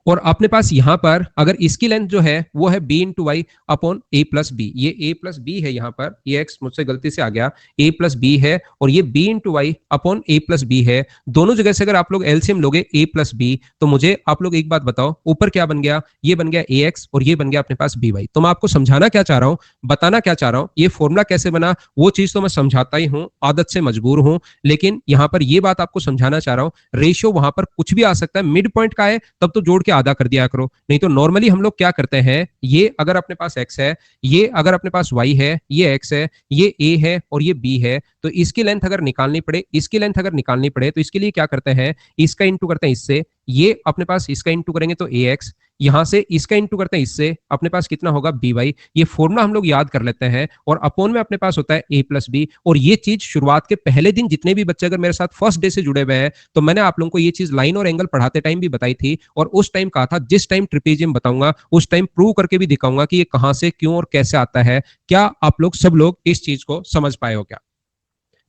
और अपने पास यहां पर अगर इसकी लेंथ जो है वो है बी इंटू वाई अपॉन ए प्लस बी, ये ए प्लस बी है, यहां पर ये एक्स मुझसे गलती से आ गया, ए प्लस बी है और ये बी इंटू वाई अपॉन ए प्लस बी है। दोनों जगह से अगर आप लोग एलसीएम लोगे ए प्लस बी, तो मुझे आप लोग एक बात बताओ ऊपर क्या बन गया, ये बन गया ए एक्स और ये बन गया अपने पास बी वाई। तो मैं आपको समझाना क्या चाह रहा हूं, बताना क्या चाह रहा हूं, ये फॉर्मूला कैसे बना वो चीज तो मैं समझाता ही हूं, आदत से मजबूर हूं, लेकिन यहां पर ये बात आपको समझाना चाह रहा हूं रेशियो वहां पर कुछ भी आ सकता है, मिड पॉइंट का है तब तो जोड़ के आधा कर दिया करो, नहीं तो नॉर्मली हम लोग क्या करते हैं, ये अगर अपने पास x है, ये अगर अपने पास y है, ये x है, ये a है और ये b है, तो इसकी लेंथ अगर निकालनी पड़े, इसकी लेंथ अगर निकालनी पड़े तो इसके लिए क्या करते हैं, इसका इंटू करते हैं इससे, ये अपने पास इसका इंटू करेंगे तो ax, यहां से इसका इंटू करते हैं इससे, अपने पास कितना होगा by। ये फॉर्मूला हम लोग याद कर लेते हैं और अपॉन में अपने पास होता है a प्लस बी। और ये चीज शुरुआत के पहले दिन जितने भी बच्चे अगर मेरे साथ फर्स्ट डे से जुड़े हुए हैं, तो मैंने आप लोगों को ये चीज लाइन और एंगल पढ़ाते टाइम भी बताई थी और उस टाइम कहा था जिस टाइम ट्रिपेजियम बताऊंगा उस टाइम प्रूव करके भी दिखाऊंगा कि ये कहां से क्यों और कैसे आता है। क्या आप लोग सब लोग इस चीज को समझ पाए हो क्या।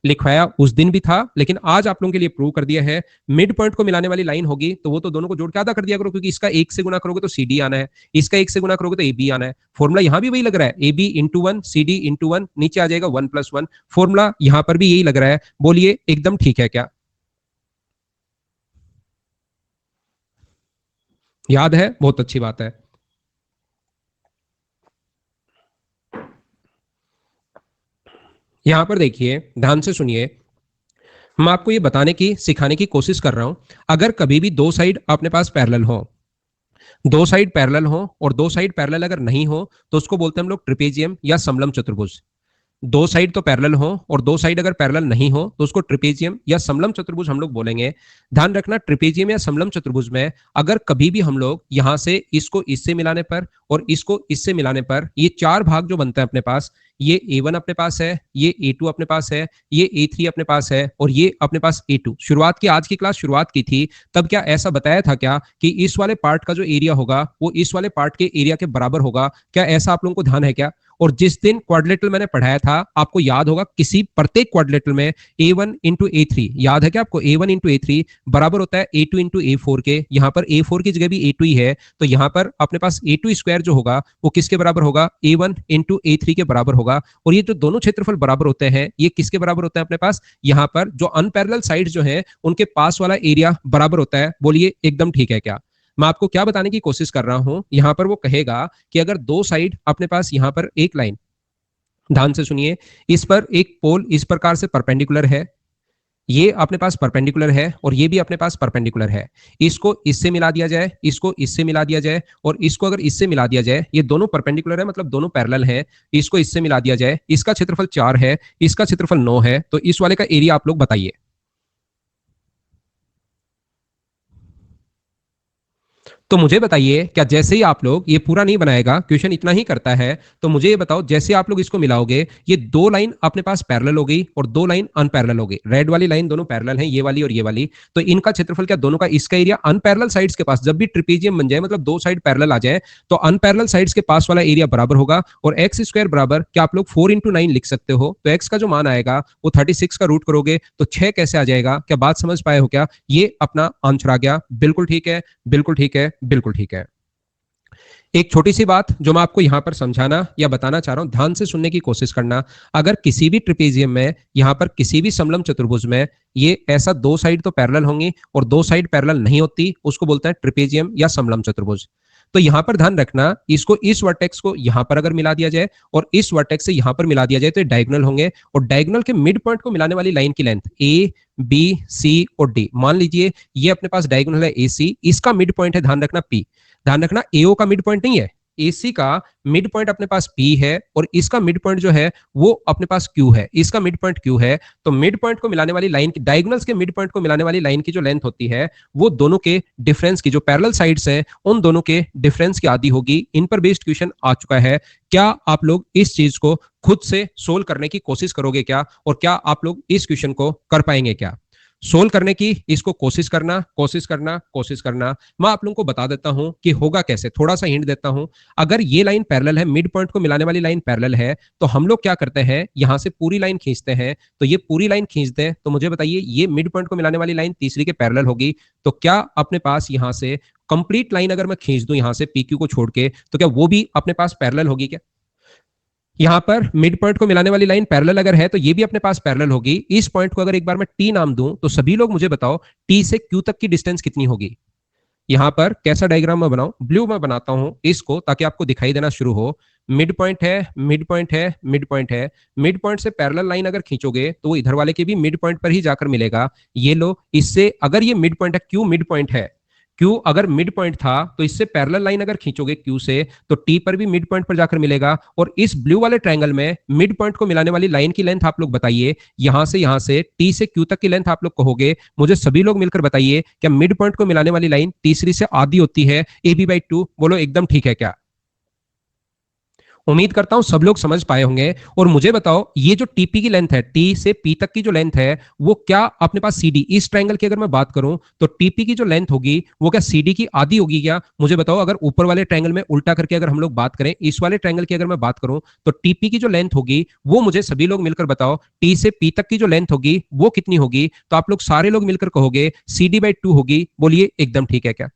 लिखवाया उस दिन भी था लेकिन आज आप लोगों के लिए प्रूव कर दिया है। मिड पॉइंट को मिलाने वाली लाइन होगी तो वो तो दोनों को जोड़ के आधा कर दिया करो, क्योंकि इसका एक से गुना करोगे तो सी डी आना है, इसका एक से गुना करोगे तो ए बी आना है। फॉर्मूला यहां भी वही लग रहा है, A B into one C D into one, नीचे आ जाएगा वन प्लस वन। फॉर्मूला यहां पर भी यही लग रहा है। बोलिए एकदम ठीक है क्या, याद है, बहुत अच्छी बात है। यहां पर देखिए ध्यान से सुनिए, मैं आपको ये बताने की सिखाने की कोशिश कर रहा हूं, अगर कभी भी दो साइड अपने पास पैरेलल हो, दो साइड पैरेलल हो और दो साइड पैरेलल अगर नहीं हो तो उसको बोलते हैं हम लोग ट्रिपेजियम या समलम चतुर्भुज। दो साइड तो पैरेलल हो और दो साइड अगर पैरेलल नहीं हो तो उसको ट्रिपेजियम या समलम चतुर्भुज हम लोग बोलेंगे। ध्यान रखना ट्रिपेजियम या समलम चतुर्भुज में अगर कभी भी हम लोग यहां से इसको इससे मिलाने पर और इसको इससे मिलाने पर ये चार भाग जो बनते हैं अपने पास, ये A1 अपने पास है, ये A2 अपने पास है, ये A3 अपने पास है और ये अपने पास A2। शुरुआत की आज की क्लास शुरुआत की थी तब क्या ऐसा बताया था क्या कि इस वाले पार्ट का जो एरिया होगा वो इस वाले पार्ट के एरिया के बराबर होगा, क्या ऐसा आप लोगों को ध्यान है क्या। और जिस दिन क्वाड्रिलेटरल मैंने पढ़ाया था आपको याद होगा किसी प्रत्येक क्वाड्रिलेटरल में A1 इंटू A3, याद है क्या आपको, A1 इंटू A3 बराबर होता है A2 इंटू A4 के। यहाँ पर A4 की जगह भी A2 ही है तो यहाँ पर अपने पास A2 स्क्वायर जो होगा वो किसके बराबर होगा, A1 इंटू A3 के बराबर होगा। और ये जो दोनों क्षेत्रफल बराबर होते हैं ये किसके बराबर होते हैं अपने पास, यहाँ पर जो अनपैरेलल साइड जो है उनके पास वाला एरिया बराबर होता है। बोलिए एकदम ठीक है क्या। मैं आपको क्या बताने की कोशिश कर रहा हूं, यहां पर वो कहेगा कि अगर दो साइड अपने पास यहां पर एक लाइन, ध्यान से सुनिए, इस पर एक पोल इस प्रकार से परपेंडिकुलर है, ये अपने पास परपेंडिकुलर है और ये भी अपने पास परपेंडिकुलर है, इसको इससे मिला दिया जाए, इसको इससे मिला दिया जाए और इसको अगर इससे मिला दिया जाए, ये दोनों परपेंडिकुलर है मतलब दोनों पैरेलल हैं, इसको इससे मिला दिया जाए, इसका क्षेत्रफल 4 है, इसका क्षेत्रफल 9 है, तो इस वाले का एरिया आप लोग बताइए। तो मुझे बताइए क्या जैसे ही आप लोग, ये पूरा नहीं बनाएगा क्वेश्चन इतना ही करता है, तो मुझे ये बताओ जैसे आप लोग इसको मिलाओगे ये दो लाइन अपने पास पैरेलल हो गई और दो लाइन अनपैरेलल हो गई, रेड वाली लाइन दोनों पैरेलल हैं, ये वाली और ये वाली, तो इनका क्षेत्रफल क्या दोनों का, इसका एरिया अनपैरेलल साइड्स के पास, जब भी ट्रिपेजियम बन जाए मतलब दो साइड पैरेलल आ जाए तो अनपैरेलल साइड्स के पास वाला एरिया बराबर होगा। और एक्स स्क्वायर बराबर क्या आप लोग 4 इंटू 9 लिख सकते हो, तो एक्स का जो मान आएगा वो 36 का रूट करोगे तो 6 कैसे आ जाएगा, क्या बात समझ पाए हो क्या, ये अपना आंसर आ गया। बिल्कुल ठीक है, बिल्कुल ठीक है, बिल्कुल ठीक है। एक छोटी सी बात जो मैं आपको यहां पर समझाना या बताना चाह रहा हूं, ध्यान से सुनने की कोशिश करना, अगर किसी भी ट्रिपेजियम में यहां पर किसी भी समलम चतुर्भुज में ये ऐसा दो साइड तो पैरेलल होंगी और दो साइड पैरेलल नहीं होती, उसको बोलते हैं ट्रिपेजियम या समलम चतुर्भुज। तो यहां पर ध्यान रखना, इसको इस वर्टेक्स को यहां पर अगर मिला दिया जाए और इस वर्टेक्स से यहां पर मिला दिया जाए तो ये डायगोनल होंगे और डायगोनल के मिड पॉइंट को मिलाने वाली लाइन की लेंथ ए बी सी और डी, मान लीजिए ये अपने पास डायगोनल है ए सी, इसका मिड पॉइंट है ध्यान रखना पी, ध्यान रखना एओ का मिड पॉइंट नहीं है, AC का मिड पॉइंट अपने पास P है और इसका मिड पॉइंट जो है वो अपने पास Q है, इसका मिड पॉइंट Q है, तो मिड पॉइंट को मिलाने वाली लाइन की, डायगोनल्स के मिड पॉइंट को मिलाने वाली लाइन की जो लेंथ होती है वो दोनों के डिफरेंस की, जो पैरेलल साइड्स हैं उन दोनों के डिफरेंस की आधी होगी। इन पर बेस्ड क्वेश्चन आ चुका है। क्या आप लोग इस चीज को खुद से सोल्व करने की कोशिश करोगे क्या, और क्या आप लोग इस क्वेश्चन को कर पाएंगे क्या? सोल्व करने की इसको कोशिश करना, कोशिश करना, कोशिश करना। मैं आप लोगों को बता देता हूं कि होगा कैसे, थोड़ा सा हिंट देता हूं। अगर ये लाइन पैरेलल है, मिड पॉइंट को मिलाने वाली लाइन पैरेलल है, तो हम लोग क्या करते हैं, यहां से पूरी लाइन खींचते हैं। तो ये पूरी लाइन खींचते हैं, तो मुझे बताइए ये मिड पॉइंट को मिलाने वाली लाइन तीसरी के पैरेलल होगी, तो क्या अपने पास यहां से कंप्लीट लाइन अगर मैं खींच दूं यहां से PQ को छोड़ के, तो क्या वो भी अपने पास पैरेलल होगी क्या? यहां पर मिड पॉइंट को मिलाने वाली लाइन पैरेलल अगर है तो ये भी अपने पास पैरेलल होगी। इस पॉइंट को अगर एक बार मैं टी नाम दूं तो सभी लोग मुझे बताओ टी से क्यू तक की डिस्टेंस कितनी होगी। यहां पर कैसा डायग्राम मैं बनाऊं, ब्लू में बनाता हूं इसको ताकि आपको दिखाई देना शुरू हो। मिड पॉइंट है, मिड पॉइंट है, मिड पॉइंट है, मिड पॉइंट से पैरेलल लाइन अगर खींचोगे तो वो इधर वाले के भी मिड पॉइंट पर ही जाकर मिलेगा। ये लो, इससे अगर ये मिड पॉइंट है, क्यू मिड पॉइंट है, क्यू अगर मिड पॉइंट था तो इससे पैरेलल लाइन अगर खींचोगे क्यू से तो टी पर भी मिड पॉइंट पर जाकर मिलेगा। और इस ब्लू वाले ट्रायंगल में मिड पॉइंट को मिलाने वाली लाइन की लेंथ आप लोग बताइए, यहां से टी से क्यू तक की लेंथ आप लोग कहोगे। मुझे सभी लोग मिलकर बताइए क्या मिड पॉइंट को मिलाने वाली लाइन तीसरी से आधी होती है AB/2? बोलो एकदम ठीक है क्या? उम्मीद करता हूं सब लोग समझ पाए होंगे। और मुझे बताओ ये जो टीपी की लेंथ है, टी से पी तक की जो लेंथ है वो क्या अपने पास सीडी, इस ट्रायंगल की अगर मैं बात करूं तो टीपी की जो लेंथ होगी वो क्या सीडी की आधी होगी क्या? मुझे बताओ अगर ऊपर वाले ट्रायंगल में उल्टा करके अगर हम लोग बात करें, इस वाले ट्रायंगल की अगर मैं बात करूं तो टीपी की जो लेंथ होगी वो मुझे सभी लोग मिलकर बताओ टी से पी तक की जो लेंथ होगी वो कितनी होगी? तो आप लोग सारे लोग मिलकर कहोगे CD/2 होगी। बोलिए एकदम ठीक है क्या?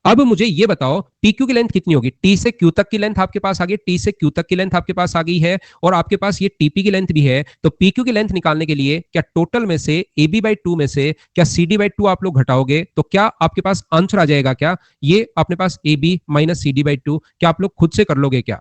अब मुझे ये बताओ PQ की लेंथ कितनी होगी? टी से क्यू तक की लेंथ आपके पास आ गई, टी से क्यू तक की लेंथ आपके पास आ गई है, और आपके पास ये TP की लेंथ भी है। तो PQ की लेंथ निकालने के लिए क्या टोटल में से AB/2 में से क्या CD/2 आप लोग घटाओगे तो क्या आपके पास आंसर आ जाएगा क्या? ये अपने पास AB माइनस CD/2, क्या आप लोग खुद से कर लोगे क्या?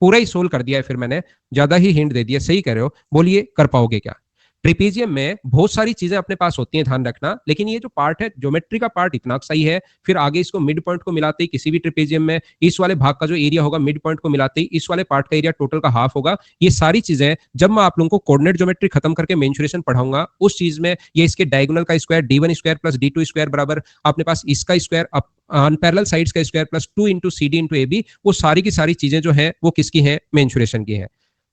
पूरा ही सोल्व कर दिया है, फिर मैंने ज्यादा ही हिंट दे दिया, सही कह रहे हो। बोलिए कर पाओगे क्या? ट्रिपीजियम में बहुत सारी चीजें अपने पास होती हैं, ध्यान रखना। लेकिन ये जो पार्ट है ज्योमेट्री का पार्ट इतना सही है, फिर आगे इसको मिड पॉइंट को मिलाते ही किसी भी ट्रिपीजियम में इस वाले भाग का जो एरिया होगा मिड पॉइंट को मिलाते ही इस वाले पार्ट का एरिया टोटल का हाफ होगा। ये सारी चीजें जब मैं आप लोगों को कोऑर्डिनेट ज्योमेट्री खत्म करके मेंसुरेशन पढ़ाऊंगा उस चीज में ये इसके डायगोनल का square D1 square plus D2 square बराबर अपने पास इसका स्क्वायर अनपैरेलल साइड्स का square plus 2 into CD into AB, वो सारी की सारी चीजें जो है वो किसकी हैं? मेंसुरेशन की है।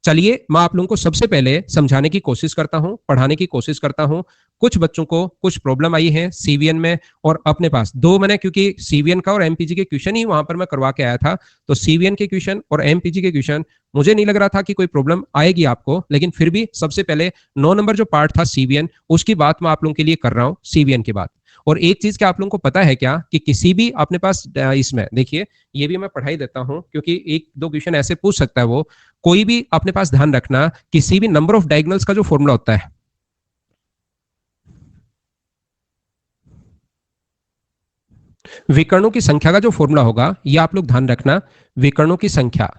चलिए मैं आप लोगों को सबसे पहले समझाने की कोशिश करता हूं, पढ़ाने की कोशिश करता हूं। कुछ बच्चों को कुछ प्रॉब्लम आई है सीवीएन में, और अपने पास दो मैंने, क्योंकि सीवीएन का और एमपीजी के क्वेश्चन ही वहां पर मैं करवा के आया था, तो सीवीएन के क्वेश्चन और एमपीजी के क्वेश्चन मुझे नहीं लग रहा था कि कोई प्रॉब्लम आएगी आपको। लेकिन फिर भी सबसे पहले 9 नंबर जो पार्ट था सीवीएन, उसकी बात मैं आप लोगों के लिए कर रहा हूं, सीवीएन की बात। और एक चीज क्या आप लोगों को पता है क्या कि किसी भी अपने पास इसमें देखिए, ये भी मैं पढ़ाई देता हूं क्योंकि एक दो क्वेश्चन ऐसे पूछ सकता है वो, कोई भी अपने पास ध्यान रखना, किसी भी नंबर ऑफ डायगोनल्स का जो फॉर्मूला होता है, विकर्णों की संख्या का जो फॉर्मूला होगा, ये आप लोग ध्यान रखना। विकर्णों की संख्या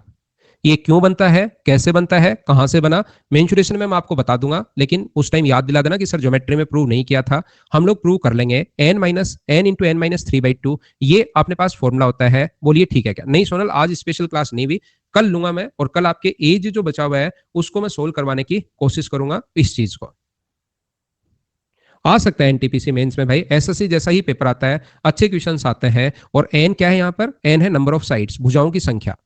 ये क्यों बनता है, कैसे बनता है, कहां से बना, मेंसुरेशन में मैं आपको बता दूंगा, लेकिन उस टाइम याद दिला देना कि सर ज्योमेट्री में प्रूव नहीं किया था। हम लोग प्रूव कर लेंगे। n इंटू एन माइनस 3/2 ये अपने पास फॉर्मूला होता है। बोलिए ठीक है क्या? नहीं सोनल आज स्पेशल क्लास नहीं हुई, कल लूंगा मैं, और कल आपके एज जो बचा हुआ है उसको मैं सोल्व करवाने की कोशिश करूंगा इस चीज को। आ सकता है एनटीपीसी मेंस में भाई, एसएससी जैसा ही पेपर आता है, अच्छे क्वेश्चंस आते हैं। और एन क्या है यहाँ पर? एन है नंबर ऑफ साइड्स, भुजाओं की संख्या।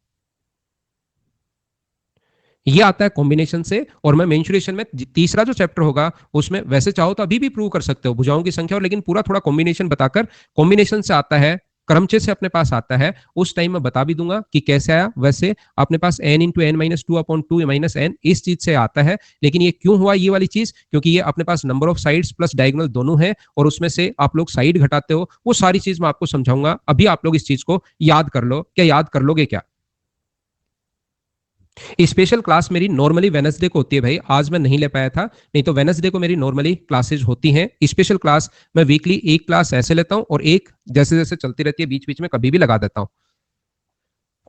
ये आता है कॉम्बिनेशन से। और मैं मेंसुरेशन में तीसरा जो चैप्टर होगा उसमें वैसे चाहो तो अभी भी प्रूव कर सकते हो भुजाओं की संख्या, और लेकिन पूरा थोड़ा कॉम्बिनेशन बताकर, कॉम्बिनेशन से आता है, क्रमचय से अपने पास आता है, उस टाइम मैं बता भी दूंगा कि कैसे आया। वैसे अपने पास n into N minus 2/2 minus N इस चीज से आता है। लेकिन ये क्यों हुआ ये वाली चीज? क्योंकि ये अपने पास number of sides plus diagonal दोनों है, और उसमें से आप लोग साइड घटाते हो, वो सारी चीज मैं आपको समझाऊंगा। अभी आप लोग इस चीज को याद कर लो। क्या याद कर लोगे क्या? स्पेशल क्लास मेरी नॉर्मली वेनसडे को होती है भाई, आज मैं नहीं ले पाया था, नहीं तो वेनसडे को मेरी नॉर्मली क्लासेज होती हैं। स्पेशल क्लास मैं वीकली एक क्लास ऐसे लेता हूं और एक जैसे जैसे चलती रहती है बीच बीच में कभी भी लगा देता हूं।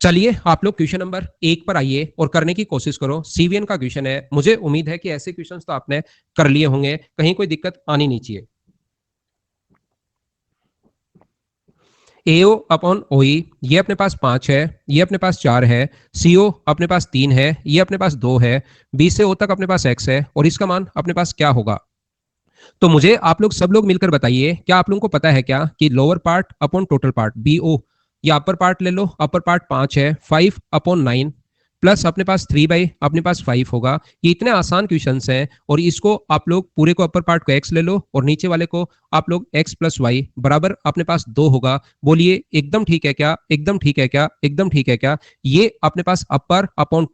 चलिए आप लोग क्वेश्चन नंबर 1 पर आइए और करने की कोशिश करो। सीवीएन का क्वेश्चन है, मुझे उम्मीद है कि ऐसे क्वेश्चंस तो आपने कर लिए होंगे, कहीं कोई दिक्कत आनी नहीं चाहिए। AO अपॉन OE ये अपने पास 5 है, ये अपने पास 4 है, CO अपने पास 3 है, ये अपने पास 2 है, B से O तक अपने पास X है और इसका मान अपने पास क्या होगा? तो मुझे आप लोग सब लोग मिलकर बताइए, क्या आप लोगों को पता है क्या कि lower part upon total part BO या अपर पार्ट ले लो, अपर पार्ट 5 है, 5 अपॉन 9 प्लस अपने पास 3 बाई अपने पास 5 होगा। ये इतने आसान क्वेश्चंस हैं और इसको आप लोग पूरे को अपर पार्ट को x ले लो और नीचे वाले को आप लोग x प्लस वाई बराबर अपने पास 2 होगा। बोलिए एकदम ठीक है क्या? एकदम ठीक है क्या? एकदम ठीक है क्या? ये अपने पास अपर अपॉन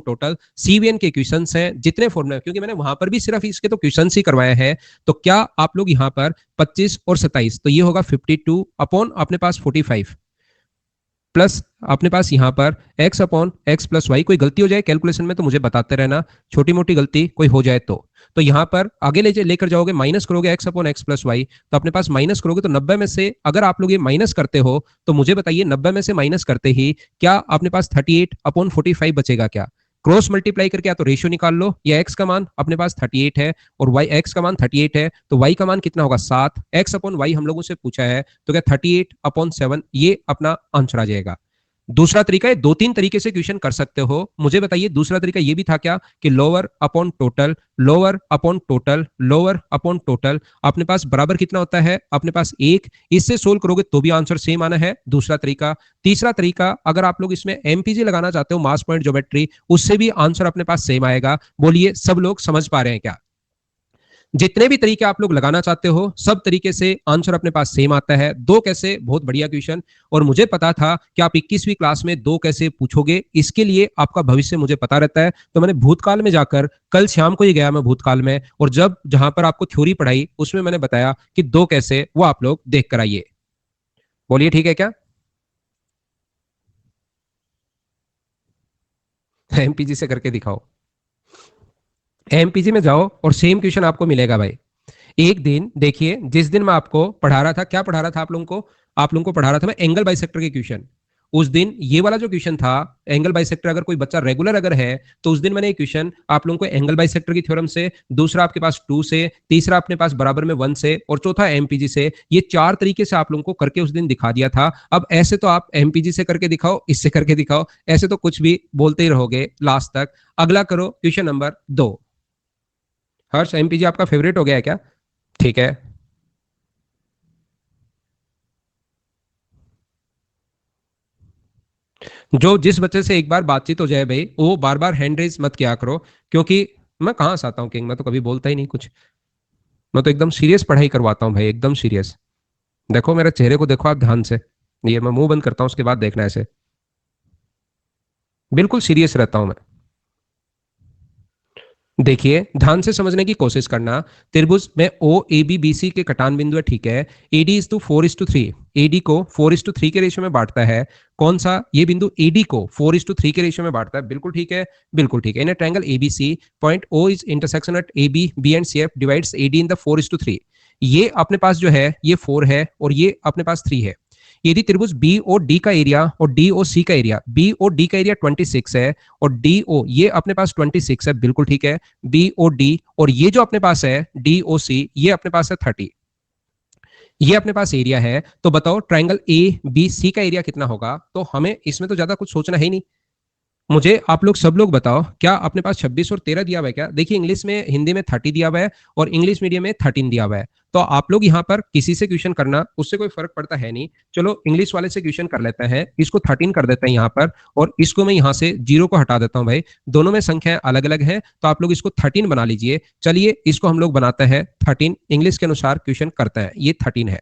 टोटल CVN के क्वेश्चंस हैं जितने फॉर्मूले, क्योंकि मैंने वहां पर भी सिर्फ इसके तो क्वेश्चंस ही करवाए हैं। तो क्या आप लोग यहाँ पर 25 और 27 तो ये होगा 52 अपॉन अपने पास 45 प्लस अपने पास यहाँ पर x upon X plus Y. कोई गलती हो जाए कैलकुलेशन में तो मुझे बताते रहना, छोटी मोटी गलती कोई हो जाए तो यहाँ पर आगे लेकर जाओगे, माइनस करोगे x upon X plus Y, तो अपने पास माइनस करोगे तो 90 में से अगर आप लोग ये माइनस करते हो तो मुझे बताइए 90 में से माइनस करते ही क्या अपने पास 38 अपॉन 45 बचेगा क्या? क्रॉस मल्टीप्लाई करके या तो रेशियो निकाल लो, या x का मान अपने पास 38 है और y x का मान 38 है तो y का मान कितना होगा 7, x अपॉन y हम लोगों से पूछा है तो क्या 38 अपॉन 7 ये अपना आंसर आ जाएगा। दूसरा तरीका है, 2-3 तरीके से क्वेश्चन कर सकते हो। मुझे बताइए दूसरा तरीका ये भी था क्या कि lower upon total, lower upon total, lower upon total अपने पास बराबर कितना होता है अपने पास 1। इससे सोल्व करोगे तो भी आंसर सेम आना है, दूसरा तरीका। तीसरा तरीका, अगर आप लोग इसमें एमपीजी लगाना चाहते हो, मास पॉइंट ज्योमेट्री, उससे भी आंसर अपने पास सेम आएगा। बोलिए सब लोग समझ पा रहे हैं क्या? जितने भी तरीके आप लोग लगाना चाहते हो सब तरीके से आंसर अपने पास सेम आता है। दो कैसे, बहुत बढ़िया क्वेश्चन। और मुझे पता था कि आप 21वीं क्लास में दो कैसे पूछोगे, इसके लिए आपका भविष्य मुझे पता रहता है। तो मैंने भूतकाल में जाकर, कल शाम को ही गया मैं भूतकाल में, और जब जहां पर आपको थ्योरी पढ़ाई उसमें मैंने बताया कि दो कैसे, वो आप लोग देख कर आइए। बोलिए ठीक है क्या? एमपीजी से करके दिखाओ। एमपीजी में जाओ और सेम क्वेश्चन आपको मिलेगा भाई। एक दिन देखिए, जिस दिन मैं आपको पढ़ा रहा था, क्या पढ़ा रहा था आप लोगों को? आप लोगों को पढ़ा रहा था मैं एंगल बाइसेक्टर के क्वेश्चन। उस दिन ये वाला जो क्वेश्चन था एंगल बाइसेक्टर, अगर कोई बच्चा रेगुलर अगर है तो उस दिन मैंने एक क्वेश्चन आप लोगों को एंगल बाइसेक्टर की थ्योरम से, दूसरा आपके पास 2 से, तीसरा अपने पास बराबर में 1 से, और चौथा एमपीजी से, ये 4 तरीके से आप लोगों को करके उस दिन दिखा दिया था। अब ऐसे तो आप एमपीजी से करके दिखाओ, इससे करके दिखाओ, ऐसे तो कुछ भी बोलते ही रहोगे लास्ट तक। अगला करो क्वेश्चन नंबर 2। हर्ष, एमपीजी आपका फेवरेट हो गया है क्या? ठीक है। जो जिस बच्चे से एक बार बातचीत हो जाए भाई, वो बार बार हैंड रेज मत किया करो, क्योंकि मैं कहाँ से आता हूँ किंग, मैं तो कभी बोलता ही नहीं कुछ। मैं तो एकदम सीरियस पढ़ाई करवाता हूँ भाई, एकदम सीरियस। देखो मेरे चेहरे को देखो आप ध्यान से, ये मैं मुंह बंद करता हूँ उसके बाद देखना ऐसे, बिल्कुल सीरियस रहता हूँ मैं। देखिए ध्यान से समझने की कोशिश करना। त्रिभुज में ओ ए बी बी सी के कटान बिंदु है, ठीक है। एडी इज टू 4:3, एडी को 4:3 के रेशियो में बांटता है। कौन सा? ये बिंदु एडी को 4:3 के रेशियो में बांटता है, बिल्कुल ठीक है, बिल्कुल ठीक है। In a triangle ABC, point O is intersection at A B, B and C F divides AD in the 4:3। ये अपने पास जो है ये 4 है और ये अपने पास 3 है। यदि त्रिभुज बी ओ डी का एरिया और डी ओ सी का एरिया, बी ओ डी का एरिया 26 है और डी ओ ये अपने पास 26 है, बिल्कुल ठीक है, बी ओ डी, और ये जो अपने पास है डी ओ सी ये अपने पास है 30, ये अपने पास एरिया है। तो बताओ ट्रायंगल ए बी सी का एरिया कितना होगा? तो हमें इसमें तो ज्यादा कुछ सोचना है ही नहीं। मुझे आप लोग सब लोग बताओ, क्या अपने पास 26 और 13 दिया हुआ है क्या? देखिए इंग्लिश में, हिंदी में 30 दिया हुआ है और इंग्लिश मीडियम में 13 दिया हुआ है। तो आप लोग यहाँ पर किसी से क्वेश्चन करना, उससे कोई फर्क पड़ता है नहीं। चलो इंग्लिश वाले से क्वेश्चन कर लेते हैं, इसको 13 कर देते हैं यहाँ पर, और इसको मैं यहाँ से 0 को हटा देता हूँ भाई। दोनों में संख्याएं अलग अलग है तो आप लोग इसको 13 बना लीजिए। चलिए इसको हम लोग बनाते हैं 13, इंग्लिश के अनुसार क्वेश्चन करते हैं, ये 13 है,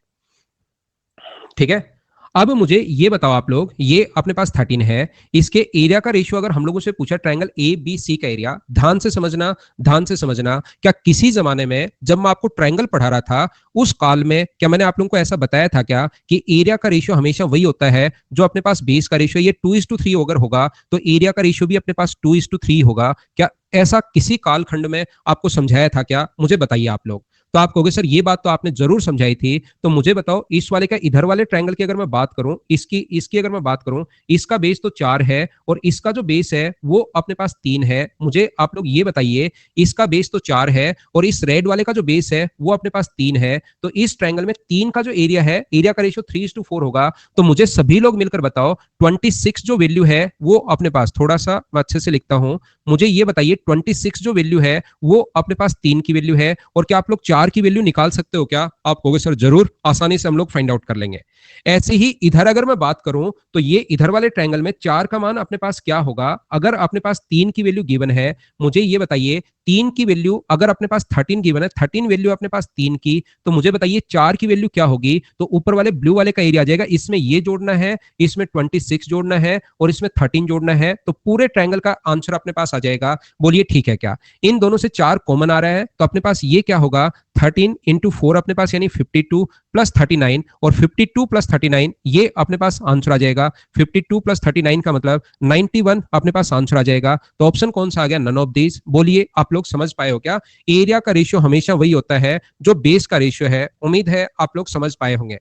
ठीक है। अब मुझे ये बताओ आप लोग, ये अपने पास 13 है, इसके एरिया का रेशियो अगर हम लोगों से पूछा ट्रायंगल ए बी सी का एरिया, ध्यान से समझना, ध्यान से समझना। क्या किसी जमाने में जब मैं आपको ट्रायंगल पढ़ा रहा था उस काल में क्या मैंने आप लोगों को ऐसा बताया था क्या कि एरिया का रेशियो हमेशा वही होता है जो अपने पास बेस का रेशियो, ये 2:3 अगर होगा तो एरिया का रेशियो भी अपने पास 2:3 होगा? क्या ऐसा किसी कालखंड में आपको समझाया था क्या? मुझे बताइए आप लोग। तो आप कहोगे सर ये बात तो आपने जरूर समझाई थी, तो मुझे बताओ इस वाले का इधर वाले ट्रायंगल की अगर मैं बात करूं, इसकी इसकी अगर मैं बात करूं, इसका बेस तो 4 है और इसका जो बेस है वो अपने पास 3 है। मुझे आप लोग ये बताइए, इसका बेस तो 4 है और इस रेड वाले का जो बेस है वो अपने पास 3 है, तो इस ट्रायंगल में 3 का जो एरिया है, एरिया का रेशियो 3:4 होगा। तो मुझे सभी लोग मिलकर बताओ 26 जो वैल्यू है वो अपने पास, थोड़ा सा मैं अच्छे से लिखता हूं, मुझे ये बताइए 26 जो वैल्यू है वो अपने पास 3 की वैल्यू है, और क्या आप लोग 4 की वैल्यू निकाल सकते हो क्या? आप कहोगे सर जरूर, आसानी से हम लोग फाइंड आउट कर लेंगे। ऐसे ही इधर अगर मैं बात करूं, तो ये इधर वाले ट्रायंगल में 4 का मान अपने पास क्या होगा? अगर अपने पास 3 की वैल्यू गिवन है, मुझे ये बताइए 3 की वैल्यू अगर अपने पास 13 गिवन है, 13 वैल्यू अपने पास 3 की, तो मुझे बताइए 4 की वैल्यू क्या होगी? तो ऊपर वाले ब्लू वाले का एरिया आ जाएगा, इसमें ये जोड़ना है, इसमें 26 जोड़ना है और इसमें 13 जोड़ना है, तो पूरे ट्रायंगल का आंसर अपने पास आ जाएगा। बोलिए ठीक है क्या? इन दोनों से 4 कॉमन आ रहा है, तो अपने पास ये क्या होगा? 13 इंटू 4 अपने पास यानी 52 प्लस 39, और 52 प्लस 39 ये अपने पास आंसर आ जाएगा। 52 प्लस 39 का मतलब 91 अपने पास आंसर आ जाएगा। तो ऑप्शन कौन सा आ गया? None of these. बोलिए आप लोग समझ पाए हो क्या? एरिया का रेशियो हमेशा वही होता है जो बेस का रेशियो है। उम्मीद है आप लोग समझ पाए होंगे।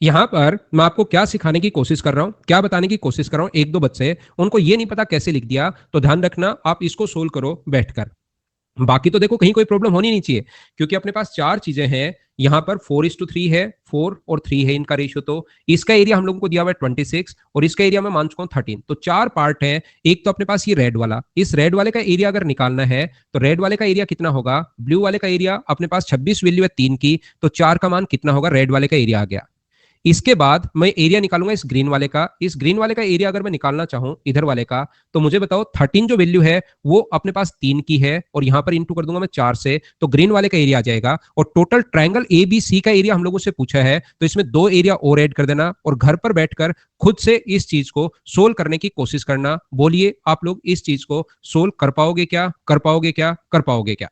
यहां पर मैं आपको क्या सिखाने की कोशिश कर रहा हूं, क्या बताने की कोशिश कर रहा हूं, एक दो बच्चे उनको ये नहीं पता कैसे लिख दिया, तो ध्यान रखना आप इसको सोल्व करो बैठकर। बाकी तो देखो कहीं कोई प्रॉब्लम होनी नहीं चाहिए, क्योंकि अपने पास 4 चीजें हैं। यहां पर 4:3 है, 4 और 3 है इनका रेशियो, तो इसका एरिया हम लोगों को दिया हुआ है 26 और इसका एरिया मैं मान चुका हूं 13, तो 4 पार्ट है। एक तो अपने पास ये रेड वाला, इस रेड वाले का एरिया अगर निकालना है तो रेड वाले का एरिया कितना होगा? ब्लू वाले का एरिया अपने पास 26 वैल्यू है 3 की, तो 4 का मान कितना होगा? रेड वाले का एरिया आ गया। इसके बाद मैं एरिया निकालूंगा इस ग्रीन वाले का। इस ग्रीन वाले का एरिया अगर मैं निकालना चाहूं इधर वाले का, तो मुझे बताओ 13 जो वैल्यू है वो अपने पास 3 की है और यहां पर इंटू कर दूंगा मैं 4 से, तो ग्रीन वाले का एरिया आ जाएगा। और total triangle A B C का एरिया हम लोगों से पूछा है, तो इसमें 2 एरिया और ऐड कर देना और घर पर बैठकर खुद से इस चीज को सोल्व करने की कोशिश करना। बोलिए आप लोग इस चीज को सोल्व कर पाओगे क्या? कर पाओगे क्या? कर पाओगे क्या?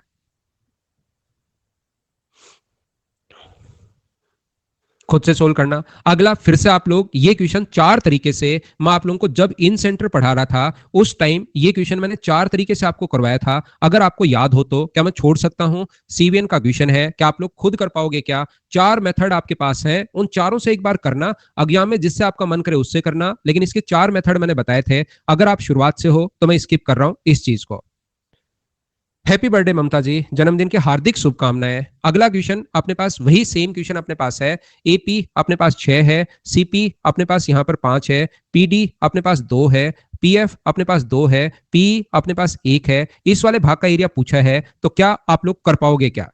खुद से सोल्व करना। अगला फिर से आप लोग ये क्वेश्चन 4 तरीके से, मैं आप लोगों को जब इन सेंटर पढ़ा रहा था उस टाइम ये क्वेश्चन मैंने 4 तरीके से आपको करवाया था। अगर आपको याद हो तो क्या मैं छोड़ सकता हूं? सीवीएन का क्वेश्चन है, क्या आप लोग खुद कर पाओगे क्या? 4 मेथड आपके पास है, उन चारों से एक बार करना। एग्जाम में जिससे आपका मन करे उससे करना, लेकिन इसके 4 मेथड मैंने बताए थे। अगर आप शुरुआत से हो तो मैं स्किप कर रहा हूं इस चीज को। हैप्पी बर्थडे ममता जी, जन्मदिन की हार्दिक शुभकामनाएं। अगला क्वेश्चन अपने पास वही सेम क्वेश्चन अपने पास है। एपी अपने पास 6 है, सीपी अपने पास यहां पर 5 है, पीडी अपने पास 2 है, पीएफ अपने पास 2 है, पी अपने पास 1 है। इस वाले भाग का एरिया पूछा है, तो क्या आप लोग कर पाओगे क्या?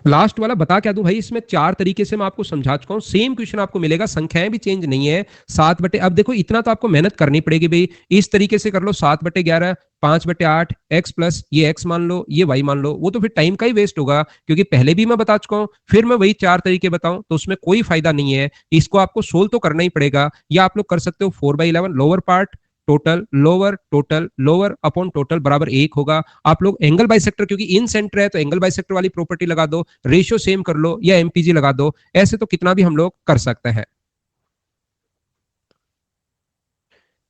लास्ट वाला बता क्या दूं भाई, इसमें 4 तरीके से मैं आपको समझा चुका हूं। सेम क्वेश्चन आपको मिलेगा, संख्याएं भी चेंज नहीं है। 7 बटे, अब देखो इतना तो आपको मेहनत करनी पड़ेगी भाई। इस तरीके से कर लो 7/11, 5/8, एक्स प्लस ये एक्स मान लो, ये वाई मान लो, वो तो फिर टाइम का ही वेस्ट होगा, क्योंकि पहले भी मैं बता चुका हूं, फिर मैं वही 4 तरीके बताऊं तो उसमें कोई फायदा नहीं है। इसको आपको सोल्व तो करना ही पड़ेगा। या आप लोग कर सकते हो 4/11 lower part total lower upon total बराबर 1 होगा। आप लोग एंगल बाइसेक्टर, क्योंकि इन सेंटर है तो एंगल बाइसेक्टर वाली प्रॉपर्टी लगा दो, रेशियो सेम कर लो या एमपीजी लगा दो। ऐसे तो कितना भी हम लोग कर सकते हैं।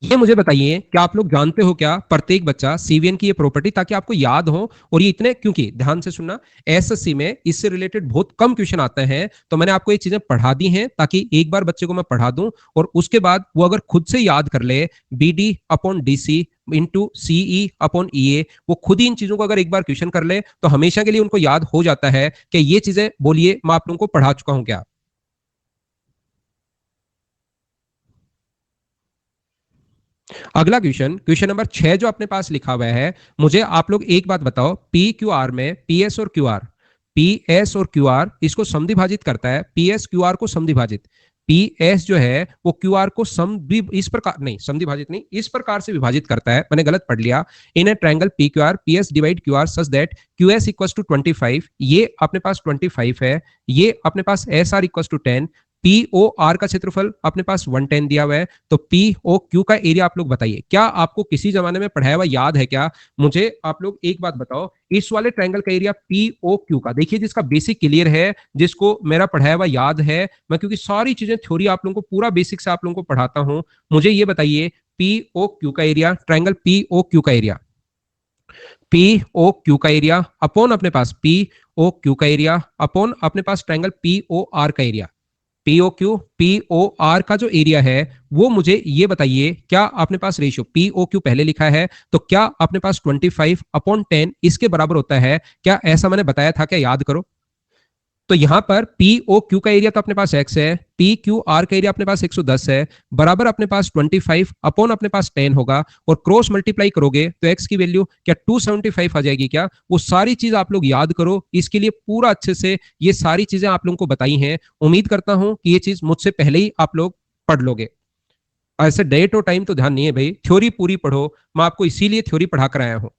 ये मुझे बताइए कि आप लोग जानते हो क्या प्रत्येक बच्चा सीवीएन की ये प्रॉपर्टी, ताकि आपको याद हो। और ये इतने, क्योंकि ध्यान से सुनना, एसएससी में इससे रिलेटेड बहुत कम क्वेश्चन आते हैं, तो मैंने आपको ये चीजें पढ़ा दी हैं ताकि एक बार बच्चे को मैं पढ़ा दूं और उसके बाद वो अगर खुद से याद कर ले, BD upon DC into CE upon EA, वो खुद ही इन चीजों को अगर एक बार क्वेश्चन कर ले तो हमेशा के लिए उनको याद हो जाता है कि ये चीजें, बोलिए मैं आप लोगों को पढ़ा चुका हूं क्या? अगला क्वेश्चन, क्वेश्चन नंबर 6 जो अपने पास लिखा हुआ है, मुझे आप लोग एक बात बताओ, पी क्यू आर में पीएस और क्यू आर, पीएस और क्यू आर इसको समद्विभाजित करता है। पीएस क्यू आर को समद्विभाजित, पीएस जो है वो क्यू आर को इस प्रकार नहीं, समद्विभाजित नहीं, इस प्रकार से विभाजित करता है। मैंने गलत पढ़ लिया। In a triangle P Q R, PS divide Q R such that Q S equal to 25, ये अपने पास 25 है, ये अपने पास S R equal to 10, P O R का क्षेत्रफल अपने पास 110 दिया हुआ है, तो पी ओ क्यू का एरिया आप लोग बताइए। क्या आपको किसी जमाने में पढ़ाया हुआ याद है क्या? मुझे आप लोग एक बात बताओ, इस वाले ट्रायंगल का एरिया पी ओ क्यू का, देखिए जिसका बेसिक क्लियर है, जिसको मेरा पढ़ाया हुआ याद है, मैं क्योंकि सारी चीजें थ्योरी आप लोगों को पूरा बेसिक से आप लोगों को पढ़ाता हूं, मुझे ये बताइए पी ओ क्यू का area, triangle P O Q का एरिया, पी ओ क्यू का एरिया अपॉन अपने पास पी ओ क्यू का एरिया अपॉन अपने पास ट्राइंगल पी ओ आर का area. P O Q P O R का जो एरिया है वो मुझे ये बताइए, क्या अपने पास रेशियो पी ओ क्यू पहले लिखा है तो क्या अपने पास 25/10 इसके बराबर होता है? क्या ऐसा मैंने बताया था? क्या याद करो। तो यहां पर पी ओ क्यू का एरिया तो अपने पास x है, पी क्यू आर का एरिया अपने पास 110 है, बराबर अपने पास 25 अपॉन अपने पास 10 होगा, और क्रॉस मल्टीप्लाई करोगे तो x की वैल्यू क्या 275 आ जाएगी क्या? वो सारी चीज आप लोग याद करो, इसके लिए पूरा अच्छे से ये सारी चीजें आप लोगों को बताई हैं। उम्मीद करता हूं कि ये चीज मुझसे पहले ही आप लोग पढ़ लोगे। ऐसे डेट और टाइम तो ध्यान नहीं है भाई, थ्योरी पूरी पढ़ो, मैं आपको इसीलिए थ्योरी पढ़ा कर आया हूं।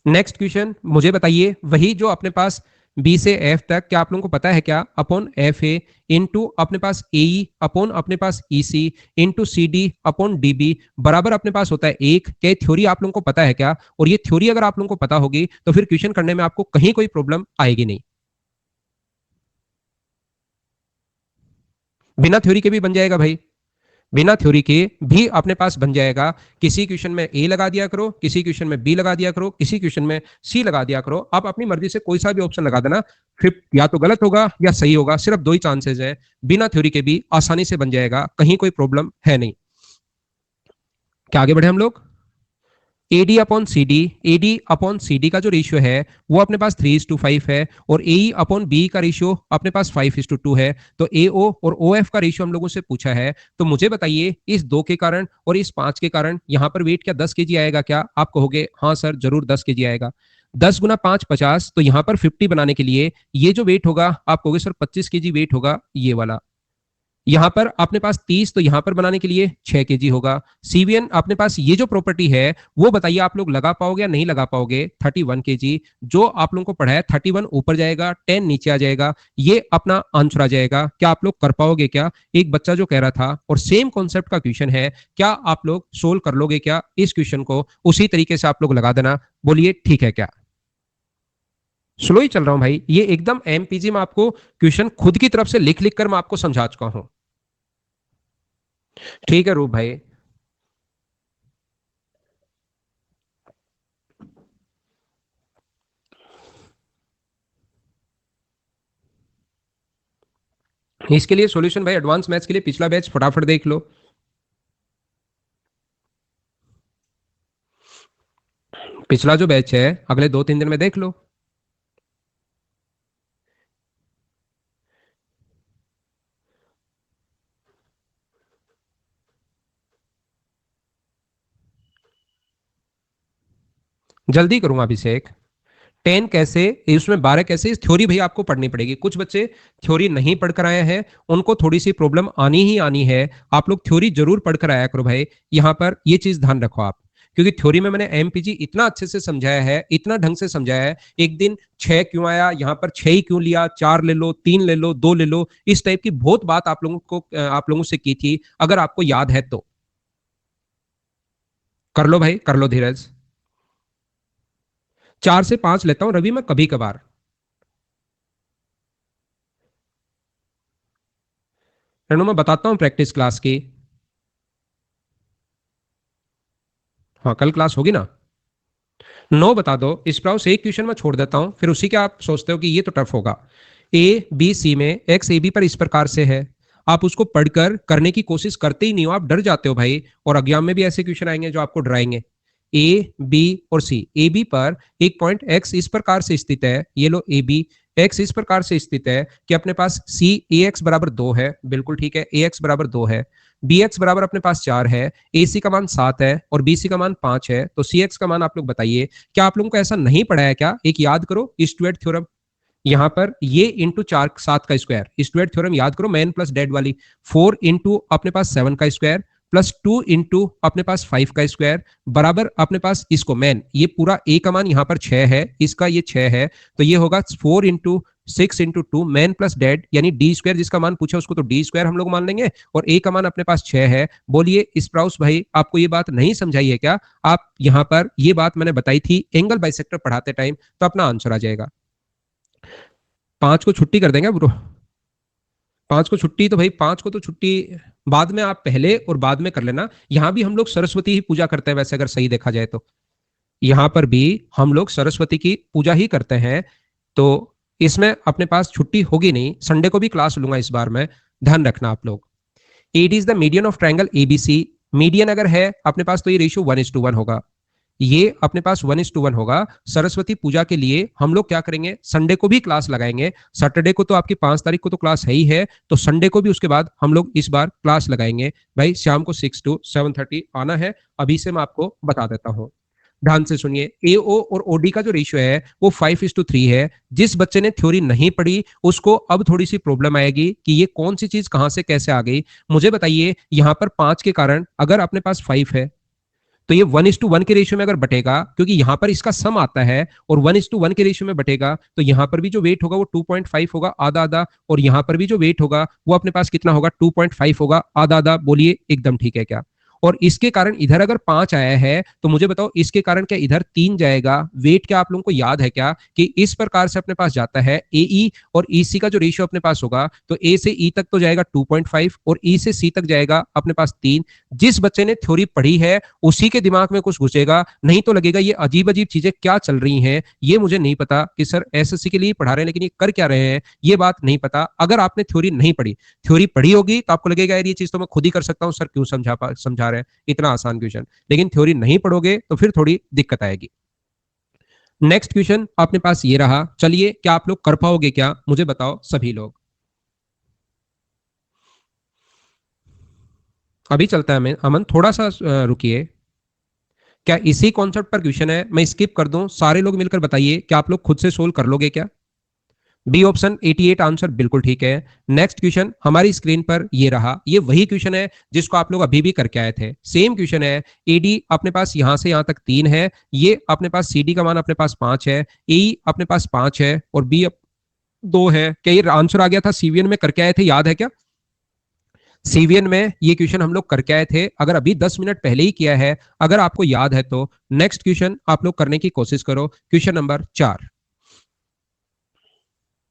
नेक्स्ट क्वेश्चन मुझे बताइए, वही जो अपने पास बी से एफ तक, क्या आप लोगों को पता है क्या? अपॉन एफ ए इंटू अपने पास ए ई अपॉन अपने पास E C into C D upon D B बराबर अपने पास होता है एक। क्या थ्योरी आप लोगों को पता है क्या? और ये थ्योरी अगर आप लोगों को पता होगी तो फिर क्वेश्चन करने में आपको कहीं कोई प्रॉब्लम आएगी नहीं। बिना थ्योरी के भी बन जाएगा भाई, बिना थ्योरी के भी अपने पास बन जाएगा। किसी क्वेश्चन में ए लगा दिया करो, किसी क्वेश्चन में बी लगा दिया करो, किसी क्वेश्चन में सी लगा दिया करो, आप अपनी मर्जी से कोई सा भी ऑप्शन लगा देना, फिर या तो गलत होगा या सही होगा, सिर्फ दो ही चांसेस है। बिना थ्योरी के भी आसानी से बन जाएगा, कहीं कोई प्रॉब्लम है नहीं। क्या आगे बढ़े हम लोग? AD upon C D, AD upon C D का जो रेशियो है वो अपने पास 3:5 है, और ए अपॉन बी का रेशियो अपने पास 5:2 है। तो ए ओ और ओ एफ का रेशियो हम लोगों से पूछा है, तो मुझे बताइए इस 2 के कारण और इस 5 के कारण यहाँ पर वेट क्या 10 केजी आएगा क्या? आप कहोगे हाँ सर जरूर 10 केजी आएगा। 10 गुना 5 50, तो यहाँ पर 50 बनाने के लिए ये जो वेट होगा आप कहोगे सर 25 केजी वेट होगा ये वाला। यहां पर अपने पास 30, तो यहां पर बनाने के लिए 6 केजी होगा। सीवीएन अपने पास ये जो प्रॉपर्टी है वो बताइए आप लोग लगा पाओगे या नहीं लगा पाओगे? 31 केजी, जो आप लोगों को पढ़ा है 31 ऊपर जाएगा 10 नीचे आ जाएगा, ये अपना आंसर आ जाएगा। क्या आप लोग कर पाओगे क्या? एक बच्चा जो कह रहा था, और सेम कॉन्सेप्ट का क्वेश्चन है, क्या आप लोग सोल्व कर लोगे क्या इस क्वेश्चन को? उसी तरीके से आप लोग लगा देना, बोलिए ठीक है क्या? स्लो ही चल रहा हूं भाई, ये एकदम एमपीजी में आपको क्वेश्चन खुद की तरफ से लिख लिख कर मैं आपको समझा चुका हूं। ठीक है रूप भाई। इसके लिए सॉल्यूशन भाई एडवांस मैथ्स के लिए पिछला बैच फटाफट देख लो। पिछला जो बैच है अगले 2-3 दिन में देख लो। जल्दी करूंगा अभिषेक। 10 कैसे, उसमें 12 कैसे, इस थ्योरी भाई आपको पढ़नी पड़ेगी। कुछ बच्चे थ्योरी नहीं पढ़कर आए हैं, उनको थोड़ी सी प्रॉब्लम आनी ही आनी है। आप लोग थ्योरी जरूर पढ़कर आया करो भाई, यहां पर ये चीज ध्यान रखो आप, क्योंकि थ्योरी में मैंने एमपीजी इतना अच्छे से समझाया है, इतना ढंग से समझाया है। एक दिन 6 क्यों आया, यहाँ पर 6 ही क्यों लिया, 4 ले लो, 3 ले लो, 2 ले लो, इस टाइप की बहुत बात आप लोगों से की थी, अगर आपको याद है तो। कर लो भाई, कर लो धीरज। 4 से 5 लेता हूं रवि मैं कभी कभार। रेणु मैं बताता हूं प्रैक्टिस क्लास की। हाँ कल क्लास होगी ना? 9 बता दो। इस प्राव से एक क्वेश्चन मैं छोड़ देता हूं, फिर उसी के आप सोचते हो कि ये तो टफ होगा। ए बी सी में एक्स ए बी पर इस प्रकार से है, आप उसको पढ़कर करने की कोशिश करते ही नहीं हो, आप डर जाते हो भाई। और एग्जाम में भी ऐसे क्वेश्चन आएंगे जो आपको डराएंगे। ए बी और सी, ए बी पर एक पॉइंट एक्स इस प्रकार से स्थित है, ये लो ए बी, एक्स इस प्रकार से स्थित है कि अपने पास सी ए एक्स बराबर 2 है, बिल्कुल ठीक है, ए एक्स बराबर 2 है, बी एक्स बराबर अपने पास 4 है, ए सी का मान 7 है और बी सी का मान 5 है, तो सी एक्स का मान आप लोग बताइए। क्या आप लोगों को ऐसा नहीं पढ़ा है क्या? एक याद करो स्टुअर्ट थ्योरम, यहां पर ये इंटू 4 7 का स्क्वायर, स्टुअर्ट थ्योरम याद करो, मैन प्लस डेड वाली। 4 इंटू अपने पास 7 का स्क्वायर प्लस 2 इंटू अपने पास 5 का स्क्वायर बराबर अपने पास इसको मैन, ये पूरा ए का मान यहाँ पर 6 है, इसका ये 6 है, तो ये होगा 4 into 6 into 2 man plus dead, यानी डी स्क्वायर, जिसका मान पूछा उसको तो डी स्क्वायर हम लोग मान लेंगे, और ए का मान अपने पास 6 है। बोलिए स्प्राउस भाई आपको ये बात नहीं समझाई है क्या? आप यहाँ पर ये बात मैंने बताई थी एंगल बाइसेक्टर पढ़ाते टाइम, तो अपना आंसर आ जाएगा। 5 को छुट्टी कर देंगे ब्रो। 5 को छुट्टी, तो भाई 5 को तो छुट्टी बाद में आप पहले और बाद में कर लेना। यहां भी हम लोग सरस्वती ही पूजा करते हैं वैसे, अगर सही देखा जाए तो यहां पर भी हम लोग सरस्वती की पूजा ही करते हैं। तो इसमें अपने पास छुट्टी होगी नहीं, संडे को भी क्लास लूंगा इस बार मैं, ध्यान रखना आप लोग। AD is the median of triangle ABC. Median अगर है अपने पास तो ये रेशियो 1:1 होगा, ये अपने पास 1:1 होगा। सरस्वती पूजा के लिए हम लोग क्या करेंगे, संडे को भी क्लास लगाएंगे। सैटरडे को तो आपकी 5 तारीख को तो क्लास है ही है, तो संडे को भी उसके बाद हम लोग इस बार क्लास लगाएंगे। भाई शाम को 6 to 7:30 आना है, अभी से मैं आपको बता देता हूँ। ध्यान से सुनिए, एओ और ओडी का जो रेशियो है वो 5:3 है। जिस बच्चे ने थ्योरी नहीं पढ़ी उसको अब थोड़ी सी प्रॉब्लम आएगी कि ये कौन सी चीज कहां से कैसे आ गई। मुझे बताइए, यहां पर 5 के कारण अगर अपने पास 5 है तो ये 1:1 के रेशियो में अगर बटेगा, क्योंकि यहां पर इसका सम आता है, और 1:1 के रेशियो में बटेगा, तो यहां पर भी जो वेट होगा वो 2.5 होगा, आधा आधा। और यहां पर भी जो वेट होगा वो अपने पास कितना होगा, 2.5 होगा, आधा आधा। बोलिए एकदम ठीक है क्या? और इसके कारण इधर अगर 5 आया है तो मुझे बताओ इसके कारण क्या इधर 3 जाएगा? वेट क्या आप लोगों को याद है क्या कि इस प्रकार से अपने पास जाता है एई और ईसी का जो रेशियो अपने पास होगा, तो ए से ई तक तो जाएगा 2.5 और ई से सी तक जाएगा अपने पास 3। जिस बच्चे ने थ्योरी पढ़ी है उसी के दिमाग में कुछ घुसेगा, नहीं तो लगेगा ये अजीब अजीब चीजें क्या चल रही हैं। ये मुझे नहीं पता कि सर एसएससी के लिए पढ़ा रहे हैं लेकिन ये कर क्या रहे हैं, ये बात नहीं पता। अगर आपने थ्योरी नहीं पढ़ी, थ्योरी पढ़ी होगी तो आपको लगेगा यार ये चीज तो मैं खुद ही कर सकता हूं, सर क्यों समझा रहे हैं, इतना आसान क्वेश्चन। लेकिन थ्योरी नहीं पढ़ोगे तो फिर थोड़ी दिक्कत आएगी। नेक्स्ट क्वेश्चन अपने पास ये रहा। चलिए, क्या आप लोग कर पाओगे क्या, मुझे बताओ सभी लोग। अभी चलता है अमन, थोड़ा सा रुकिए। क्या इसी कॉन्सेप्ट पर क्वेश्चन है, मैं स्किप कर दूं? सारे लोग मिलकर बताइए, क्या आप लोग खुद से सोल्व कर लोगे क्या? बी ऑप्शन 88 आंसर बिल्कुल ठीक है। नेक्स्ट क्वेश्चन हमारी स्क्रीन पर ये रहा, ये वही क्वेश्चन है जिसको आप लोग अभी भी करके आए थे, सेम क्वेश्चन है। एडी अपने पास यहां से यहां तक 3 है, ये अपने पास सीडी का मान अपने पास 5 है, ए अपने पास 5 है और बी 2 है। क्या ये आंसर आ गया था, सीवीएन में करके आए थे, याद है क्या? सीवीएन में ये क्वेश्चन हम लोग करके आए थे, अगर अभी 10 मिनट पहले ही किया है, अगर आपको याद है तो नेक्स्ट क्वेश्चन आप लोग करने की कोशिश करो। Question number 4।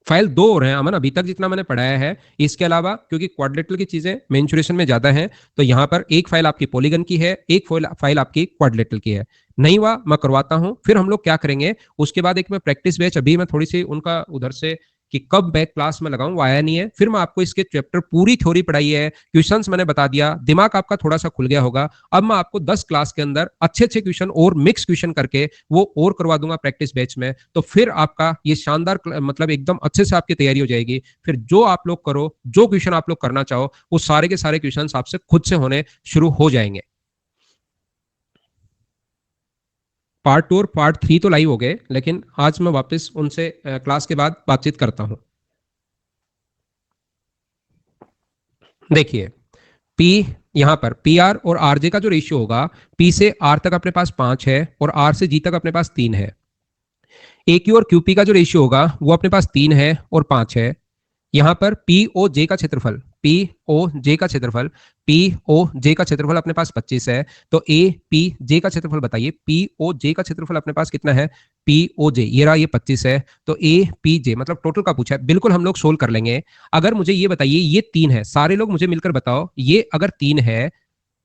फाइल 2 हो रहे हैं अमन अभी तक जितना मैंने पढ़ाया है, इसके अलावा क्योंकि क्वाड्रिलेटरल की चीजें मेंसुरेशन में ज्यादा हैं, तो यहां पर एक फाइल आपकी पॉलीगन की है, एक फाइल आपकी क्वाड्रिलेटरल की है। नहीं हुआ मैं करवाता हूं, फिर हम लोग क्या करेंगे उसके बाद, एक मैं प्रैक्टिस बैच अभी मैं थोड़ी सी उनका उधर से कि कब बैक क्लास में लगाऊं, वो आया नहीं है। फिर मैं आपको इसके चैप्टर पूरी थ्योरी पढ़ाई है, क्वेश्चंस मैंने बता दिया, दिमाग आपका थोड़ा सा खुल गया होगा। अब मैं आपको 10 क्लास के अंदर अच्छे अच्छे क्वेश्चन और मिक्स क्वेश्चन करके वो और करवा दूंगा प्रैक्टिस बैच में। तो फिर आपका ये शानदार मतलब एकदम अच्छे से आपकी तैयारी हो जाएगी। फिर जो आप लोग करो, जो क्वेश्चन आप लोग करना चाहो, वो सारे के सारे क्वेश्चन आपसे खुद से होने शुरू हो जाएंगे। पार्ट 2 और पार्ट 3 तो लाइव हो गए, लेकिन आज मैं वापस उनसे क्लास के बाद बातचीत करता हूं। देखिए, पी यहां पर पी आर और आर जे का जो रेशियो होगा, पी से आर तक अपने पास 5 है और आर से जी तक अपने पास 3 है। ए क्यू और क्यूपी का जो रेशियो होगा वो अपने पास 3 है और 5 है। यहां पर पी ओ जे का क्षेत्रफल, पी ओ जे का क्षेत्रफल, पी ओ जे का क्षेत्रफल अपने पास 25 है। तो ए पी जे का क्षेत्रफल बताइए, पी ओ जे का क्षेत्रफल अपने पास कितना है? पी ओ जे ये रहा, ये 25 है। तो ए पी जे मतलब टोटल का पूछा है, बिल्कुल हम लोग सोल्व कर लेंगे। अगर मुझे ये बताइए, ये 3 है, सारे लोग मुझे मिलकर बताओ, ये अगर 3 है,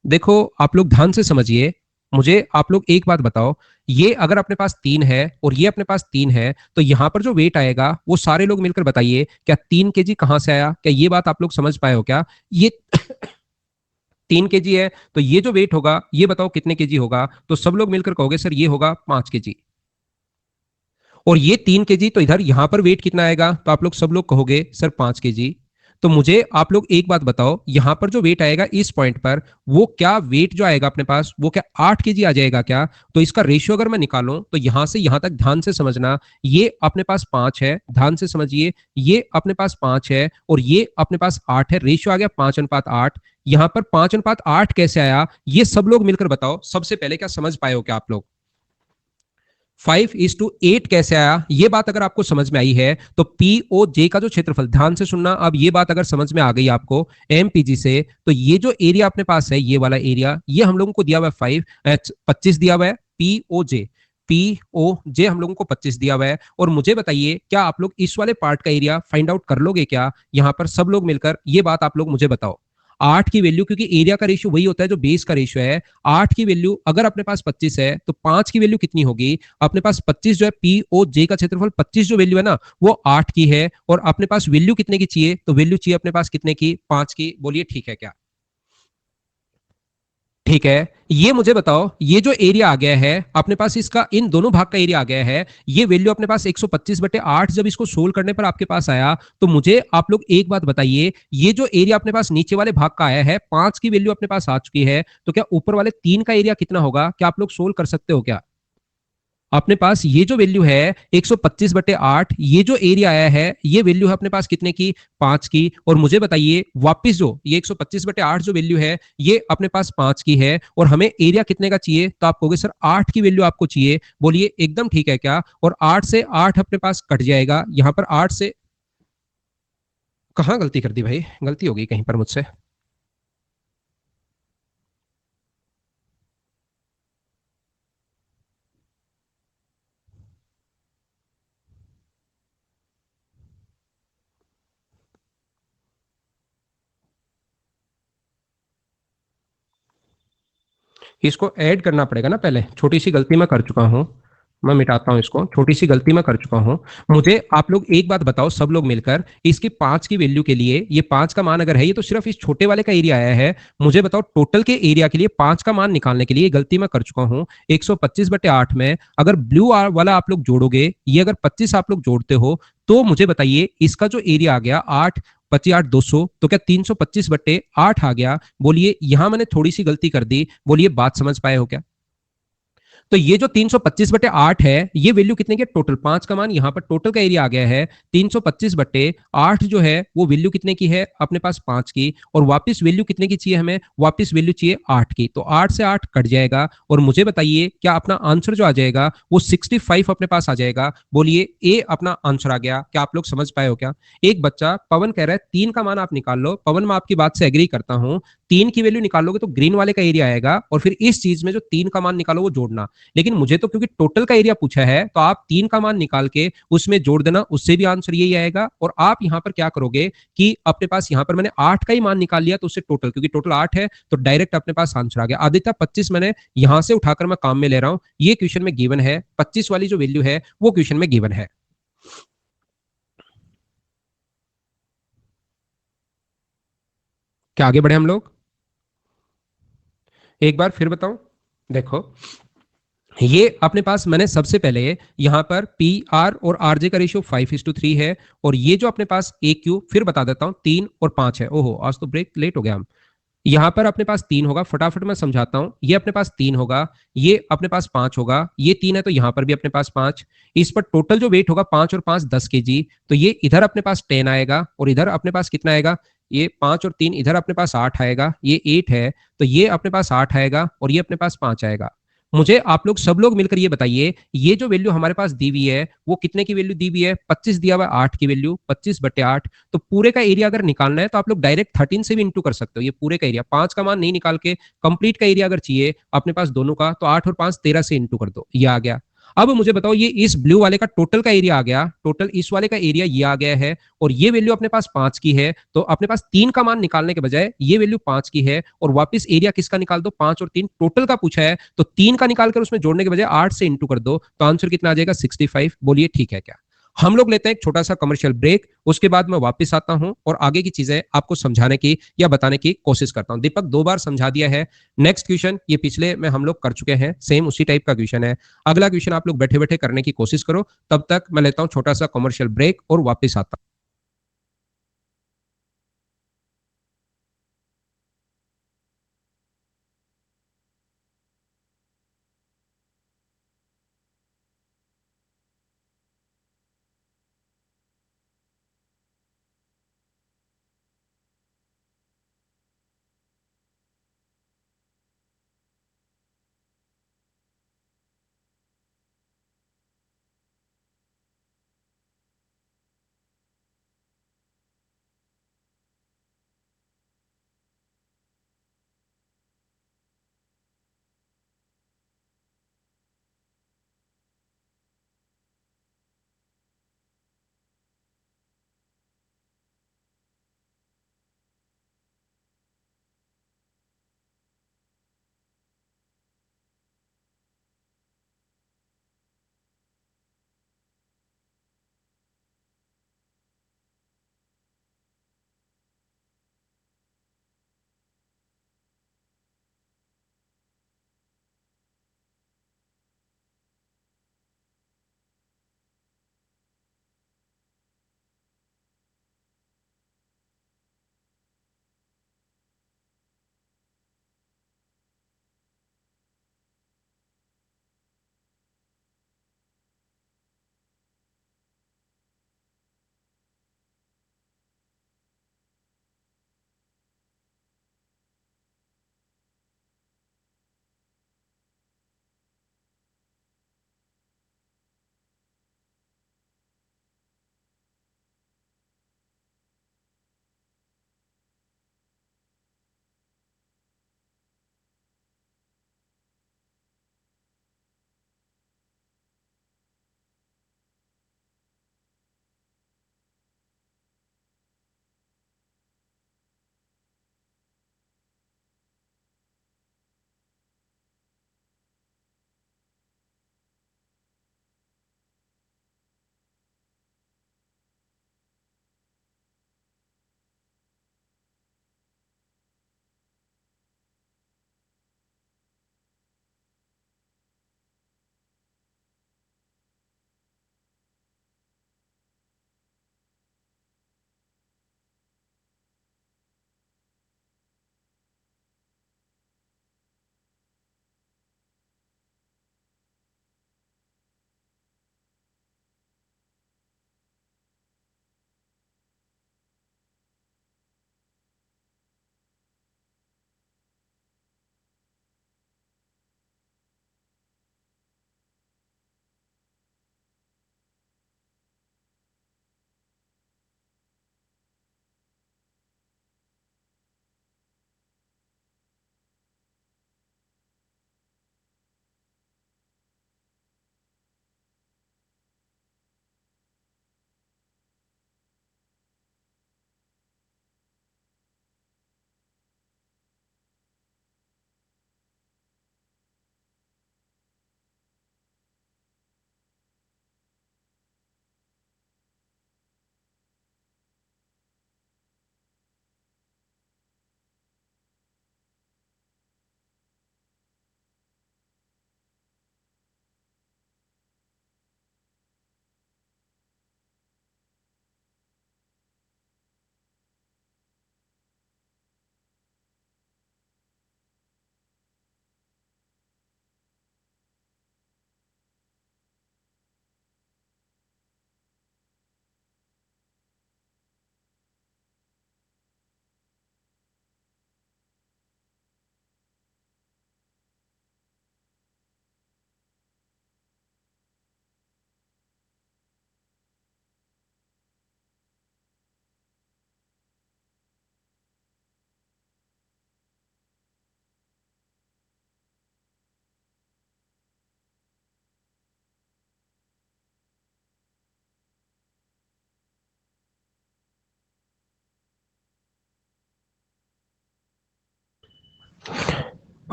देखो आप लोग ध्यान से समझिए, मुझे आप लोग एक बात बताओ, ये अगर अपने पास 3 है और ये अपने पास 3 है, तो यहां पर जो वेट आएगा वो सारे लोग मिलकर बताइए, क्या 3 kg कहां से आया? क्या ये बात आप लोग समझ पाए हो क्या? ये 3 kg है, तो ये जो वेट होगा ये बताओ कितने केजी होगा? तो सब लोग मिलकर कहोगे सर ये होगा 5 kg। और ये 3 kg, तो इधर यहां पर वेट कितना आएगा? तो आप लोग सब लोग कहोगे सर 5 kg। तो मुझे आप लोग एक बात बताओ, यहां पर जो वेट आएगा इस पॉइंट पर, वो क्या वेट जो आएगा अपने पास, वो क्या 8 kg आ जाएगा क्या? तो इसका रेशियो अगर मैं निकालूं तो यहां से यहां तक ध्यान से समझना, ये अपने पास 5 है, ध्यान से समझिए, ये अपने पास 5 है और ये अपने पास 8 है, रेशियो आ गया 5:8। यहां पर 5:8 कैसे आया, ये सब लोग मिलकर बताओ। सबसे पहले क्या समझ पाए हो क्या आप लोग? 5:8 कैसे आया, ये बात अगर आपको समझ में आई है तो पीओ जे का जो क्षेत्रफल, ध्यान से सुनना, अब ये बात अगर समझ में आ गई आपको एमपीजी से, तो ये जो एरिया अपने पास है, ये वाला एरिया, ये हम लोगों को दिया हुआ है 25 दिया हुआ है पीओ जे। पी ओ जे हम लोगों को 25 दिया हुआ है और मुझे बताइए क्या आप लोग इस वाले पार्ट का एरिया फाइंड आउट कर लोगे क्या? यहां पर सब लोग मिलकर ये बात आप लोग मुझे बताओ। 8 की वैल्यू, क्योंकि एरिया का रेशियो वही होता है जो बेस का रेशियो है। 8 की वैल्यू अगर अपने पास 25 है तो 5 की वैल्यू कितनी होगी? अपने पास 25 जो है, पी ओ जे का क्षेत्रफल 25 जो वैल्यू है ना वो 8 की है, और अपने पास वैल्यू कितने की चाहिए? तो वैल्यू चाहिए अपने पास कितने की? 5 की। बोलिए ठीक है क्या? ठीक है। ये मुझे बताओ, ये जो एरिया आ गया है अपने पास, इसका इन दोनों भाग का एरिया आ गया है, ये वैल्यू अपने पास 125/8 जब इसको सोल्व करने पर आपके पास आया, तो मुझे आप लोग एक बात बताइए, ये जो एरिया अपने पास नीचे वाले भाग का आया है, 5 की वैल्यू अपने पास आ चुकी है, तो क्या ऊपर वाले 3 का एरिया कितना होगा? क्या आप लोग सोल्व कर सकते हो क्या? अपने पास ये जो वैल्यू है 125/8, ये जो एरिया आया है ये वैल्यू है अपने पास कितने की? 5 की। और मुझे बताइए वापस जो ये 125/8 जो वैल्यू है ये अपने पास 5 की है, और हमें एरिया कितने का चाहिए? तो आप कहोगे सर 8 की वैल्यू आपको चाहिए। बोलिए एकदम ठीक है क्या? और 8 से 8 अपने पास कट जाएगा, यहां पर 8 से कहां गलती कर दी भाई? गलती होगी कहीं पर मुझसे। इसको ऐड करना पड़ेगा ना पहले। छोटी सी गलती मैं कर चुका हूँ, मैं मिटाता हूँ इसको। छोटी सी गलती मैं कर चुका हूँ। मुझे आप लोग एक बात बताओ सब लोग मिलकर, इसकी 5 की वैल्यू के लिए, ये 5 का मान अगर है, ये तो सिर्फ इस छोटे वाले का एरिया आया है। मुझे बताओ टोटल के एरिया के लिए 5 का मान निकालने के लिए, गलती मैं कर चुका हूँ, 125/8 में अगर ब्लू वाला आप लोग जोड़ोगे, ये अगर 25 आप लोग जोड़ते हो, तो मुझे बताइए इसका जो एरिया आ गया 8, 25 8 200, तो क्या 325/8 आ गया? बोलिए यहां मैंने थोड़ी सी गलती कर दी। बोलिए बात समझ पाए हो क्या? तो ये जो 325/8 है, ये वैल्यू कितने की? टोटल 5 का मान यहां पर टोटल का एरिया आ गया है। 325/8 जो है वो वैल्यू कितने की है? अपने पास 5 की। और वापस वैल्यू कितने की चाहिए हमें? वापस वैल्यू चाहिए 8 की। तो 8 से 8 कट जाएगा, और मुझे बताइए क्या अपना आंसर जो आ जाएगा वो 65 अपने पास आ जाएगा। बोलिए ए अपना आंसर आ गया। क्या आप लोग समझ पाए हो क्या? एक बच्चा पवन कह रहा है 3 का मान आप निकाल लो। पवन, मैं आपकी बात से एग्री करता हूं। 3 की वैल्यू निकालोगे तो ग्रीन वाले का एरिया आएगा, और फिर इस चीज में जो 3 का मान निकालो वो जोड़ना। लेकिन मुझे तो क्योंकि टोटल का एरिया पूछा है, तो आप 3 का मान निकाल के उसमें जोड़ देना, उससे भी आंसर यही आएगा। और आप यहां पर क्या करोगे कि अपने पास यहां पर मैंने 8 का ही मान निकाल लिया, तो उससे टोटल, क्योंकि टोटल 8 है, तो डायरेक्ट अपने पास आंसर आ गया। आदित्य 25 मैंने यहां से उठाकर मैं काम में ले रहा हूं, ये क्वेश्चन में गिवन है। 25 वाली जो वैल्यू है वो क्वेश्चन में गिवन है। क्या आगे बढ़े हम लोग? एक बार फिर बताऊं। देखो, ये अपने पास मैंने सबसे पहले यहां पर पी आर और आर जे का रेशियो 5:3 है। और ये जो अपने पास ए क्यू, फिर बता देता हूं, 3 और 5 है। ओहो, आज तो ब्रेक लेट हो गया हम। यहां पर अपने पास 3 होगा, फटाफट मैं समझाता हूं। ये अपने पास 3 होगा, ये अपने पास 5 होगा, ये 3 है तो यहां पर भी अपने पास 5। इस पर टोटल जो वेट होगा 5 और 5 10 kg, तो ये इधर अपने पास 10 आएगा, और इधर अपने पास कितना आएगा? ये 5 और 3 इधर अपने पास 8 आएगा, ये 8 है, तो ये अपने पास 8 आएगा, और ये अपने पास 5 आएगा। मुझे आप लोग सब लोग मिलकर ये बताइए, ये जो वैल्यू हमारे पास दी हुई है वो कितने की वैल्यू दी हुई है? 25 दिया हुआ है, 8 की वैल्यू, 25/8। तो पूरे का एरिया अगर निकालना है तो आप लोग डायरेक्ट 13 से भी इंटू कर सकते हो। ये पूरे का एरिया, 5 का मान नहीं निकाल के कंप्लीट का एरिया अगर चाहिए अपने पास दोनों का, तो 8 और 5 13 से इंटू कर दो, ये आ गया। अब मुझे बताओ, ये इस ब्लू वाले का टोटल का एरिया आ गया, टोटल इस वाले का एरिया ये आ गया है, और ये वैल्यू अपने पास 5 की है, तो अपने पास 3 का मान निकालने के बजाय ये वैल्यू 5 की है, और वापस एरिया किसका निकाल दो? 5 और 3 टोटल का पूछा है, तो 3 का निकालकर उसमें जोड़ने के बजाय 8 से इंटू कर दो, तो आंसर कितना आ जाएगा? 65। बोलिए ठीक है क्या? हम लोग लेते हैं एक छोटा सा कमर्शियल ब्रेक, उसके बाद मैं वापस आता हूं और आगे की चीजें आपको समझाने की या बताने की कोशिश करता हूं। दीपक 2 बार समझा दिया है। नेक्स्ट क्वेश्चन ये पिछले में हम लोग कर चुके हैं, सेम उसी टाइप का क्वेश्चन है। अगला क्वेश्चन आप लोग बैठे बैठे करने की कोशिश करो। तब तक मैं लेता हूं छोटा सा कमर्शियल ब्रेक और वापस आता हूं।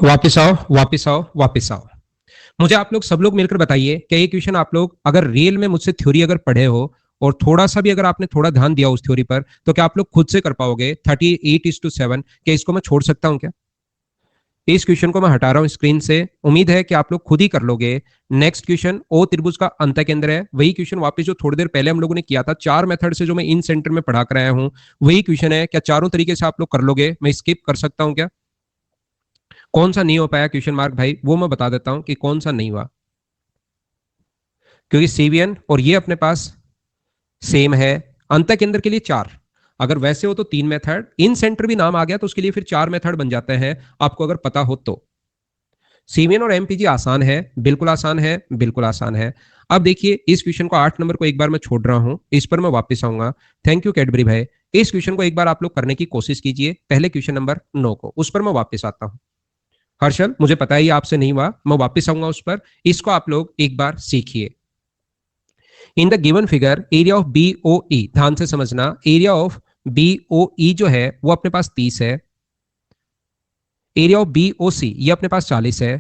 वापिस आओ, वापिस आओ, वापिस आओ। मुझे आप लोग सब लोग मिलकर बताइए कि ये क्वेश्चन आप लोग अगर रियल में मुझसे थ्योरी अगर पढ़े हो और थोड़ा सा भी अगर आपने थोड़ा ध्यान दिया उस थ्योरी पर, तो क्या आप लोग खुद से कर पाओगे 38:7? क्या इसको मैं छोड़ सकता हूं क्या? इस क्वेश्चन को मैं हटा रहा हूं स्क्रीन से। उम्मीद है कि आप लोग खुद ही कर लोगे। नेक्स्ट क्वेश्चन, ओ त्रिभुज का अंत केंद्र है, वही क्वेश्चन वापस जो थोड़ी देर पहले हम लोगों ने किया था, चार मेथड से जो मैं इन सेंटर में पढ़ा कर आया हूं, वही क्वेश्चन है। क्या चारों तरीके से आप लोग कर लोगे? मैं स्किप कर सकता हूं क्या? कौन सा नहीं हो पाया क्वेश्चन मार्क भाई, वो मैं बता देता हूं कि कौन सा नहीं हुआ। क्योंकि सीवीएन और ये अपने पास सेम है। अंत केंद्र के लिए चार, अगर वैसे हो तो तीन मेथड, इन सेंटर भी नाम आ गया तो उसके लिए फिर चार मेथड बन जाते हैं, आपको अगर पता हो तो। सीवीएन और एमपीजी आसान है, बिल्कुल आसान है, बिल्कुल आसान है। अब देखिए इस क्वेश्चन को 8 नंबर को एक बार मैं छोड़ रहा हूं, इस पर मैं वापस आऊंगा। थैंक यू कैडबरी भाई। इस क्वेश्चन को एक बार आप लोग करने की कोशिश कीजिए, पहले क्वेश्चन नंबर 9 को, उस पर मैं वापस आता हूं। हर्षल, मुझे पता है ये आपसे नहीं हुआ, मैं वापस आऊंगा उस पर। इसको आप लोग एक बार सीखिए। In the given figure area of B O E, ध्यान से समझना, area of B O E जो है वो अपने पास 30 है। Area of B O C ये अपने पास 40 है।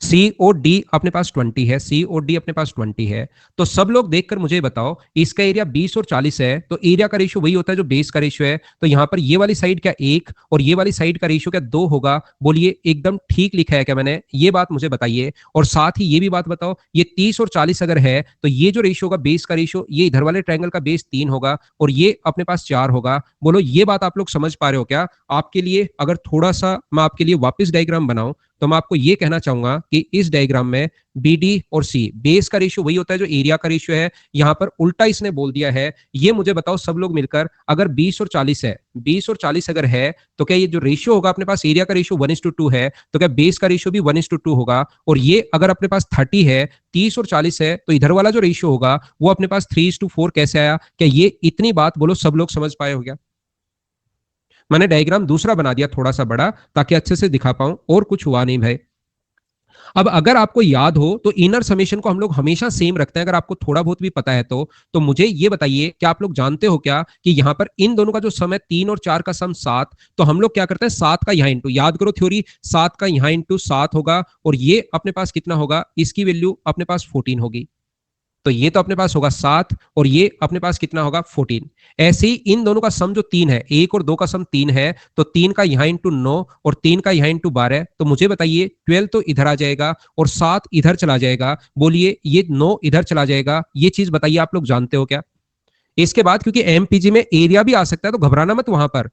सी ओ डी अपने पास 20 है, सी ओ डी अपने पास 20 है। तो सब लोग देखकर मुझे बताओ, इसका एरिया 20 और 40 है, तो एरिया का रेशियो वही होता है जो बेस का रेशियो है। तो यहां पर ये वाली साइड क्या एक और ये वाली साइड का रेशियो क्या दो होगा? बोलिए एकदम ठीक लिखा है क्या मैंने? ये बात मुझे बताइए। और साथ ही ये भी बात बताओ, ये 30 और 40 अगर है तो ये जो रेशियो होगा बेस का रेशियो, ये इधर वाले ट्रायंगल का बेस 3 होगा और ये अपने पास 4 होगा। बोलो ये बात आप लोग समझ पा रहे हो क्या? आपके लिए अगर थोड़ा सा मैं आपके लिए वापस डायग्राम बनाऊं, तो मैं आपको यह कहना चाहूंगा कि इस डायग्राम में बी डी और सी, बेस का रेशियो वही होता है जो एरिया का रेशियो है। यहां पर उल्टा इसने बोल दिया है। ये मुझे बताओ सब लोग मिलकर, अगर 20 और 40 है, 20 और 40 अगर है, तो क्या ये जो रेशियो होगा अपने पास, एरिया का रेशियो 1:2 है, तो क्या बेस का रेशियो भी 1:2 होगा? और ये अगर अपने पास 30 है, 30 और 40 है, तो इधर वाला जो रेशियो होगा वो अपने पास 3:4 कैसे आया? क्या ये इतनी बात बोलो सब लोग समझ पाए हो गया? मैंने डायग्राम दूसरा बना दिया थोड़ा सा बड़ा, ताकि अच्छे से दिखा पाऊं, और कुछ हुआ नहीं भाई। अब अगर आपको याद हो तो इनर समेशन को हम लोग हमेशा सेम रखते हैं, अगर आपको थोड़ा बहुत भी पता है तो मुझे ये बताइए, क्या आप लोग जानते हो क्या कि यहां पर इन दोनों का जो सम है 3 और 4 का सम 7, तो हम लोग क्या करते हैं 7 का यहां इंटू, याद करो थ्योरी, 7 का यहां इंटू 7 होगा और ये अपने पास कितना होगा? इसकी वैल्यू अपने पास 14 होगी। तो ये तो अपने पास होगा 7 और ये अपने पास कितना होगा? 14। ऐसे ही इन दोनों का सम जो 3 है, 1 और 2 का सम 3 है, तो 3 का यहां इंटू 9 और 3 का यहां इंटू 12, तो मुझे बताइए 12 तो इधर आ जाएगा और 7 इधर चला जाएगा। बोलिए ये 9 इधर चला जाएगा। ये चीज बताइए आप लोग जानते हो क्या? इसके बाद क्योंकि एमपीजी में एरिया भी आ सकता है, तो घबराना मत वहां पर।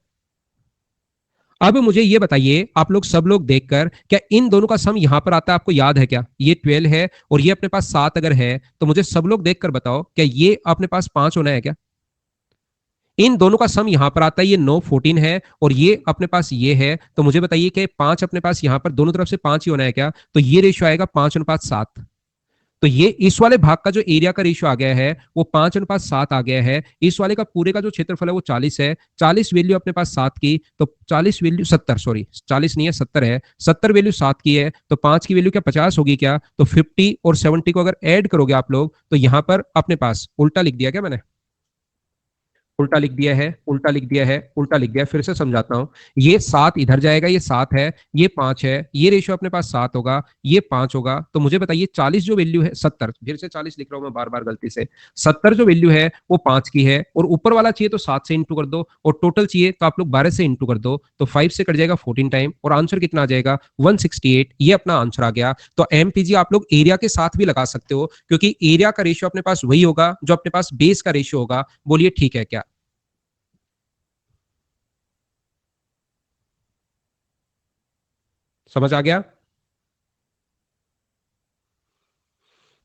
अब मुझे ये बताइए आप लोग सब लोग देखकर, क्या इन दोनों का सम यहां पर आता है? आपको याद है क्या? ये 12 है और ये अपने पास 7 अगर है, तो मुझे सब लोग देखकर बताओ, क्या ये अपने पास 5 होना है क्या? इन दोनों का सम यहां पर आता है, ये 9 14 है और ये अपने पास ये है, तो मुझे बताइए कि 5 अपने पास यहां पर दोनों तरफ से 5 ही होना है क्या? तो ये रेशियो आएगा 5:7। तो ये इस वाले भाग का जो एरिया का रेशियो आ गया है वो 5:7 आ गया है। इस वाले का पूरे का जो क्षेत्रफल है वो 40 है। 40 वैल्यू अपने पास 7 की, तो 40 वैल्यू 70, सॉरी 40 नहीं है 70 है। 70 वैल्यू 7 की है, तो 5 की वैल्यू क्या 50 होगी क्या? तो 50 और 70 को अगर ऐड करोगे आप लोग, तो यहां पर अपने पास उल्टा लिख दिया क्या मैंने? उल्टा लिख दिया है, उल्टा लिख दिया है, उल्टा लिख दिया है। फिर से समझाता हूं, ये 7 इधर जाएगा, ये 7 है, ये 5 है, ये रेशियो अपने पास 7 होगा, ये 5 होगा। तो मुझे बताइए 40 जो वैल्यू है, 70, फिर से 40 लिख रहा हूं मैं बार बार गलती से, 70 जो वैल्यू है वो 5 की है और ऊपर वाला चाहिए तो 7 से इंटू कर दो और टोटल चाहिए तो आप लोग 12 से इंटू कर दो, तो 5 से कट जाएगा 14 टाइम और आंसर कितना आ जाएगा? 168। ये अपना आंसर आ गया। तो एमपीजी आप लोग एरिया के साथ भी लगा सकते हो, क्योंकि एरिया का रेशियो अपने पास वही होगा जो अपने पास बेस का रेशियो होगा। बोलिए ठीक है क्या? समझ आ गया?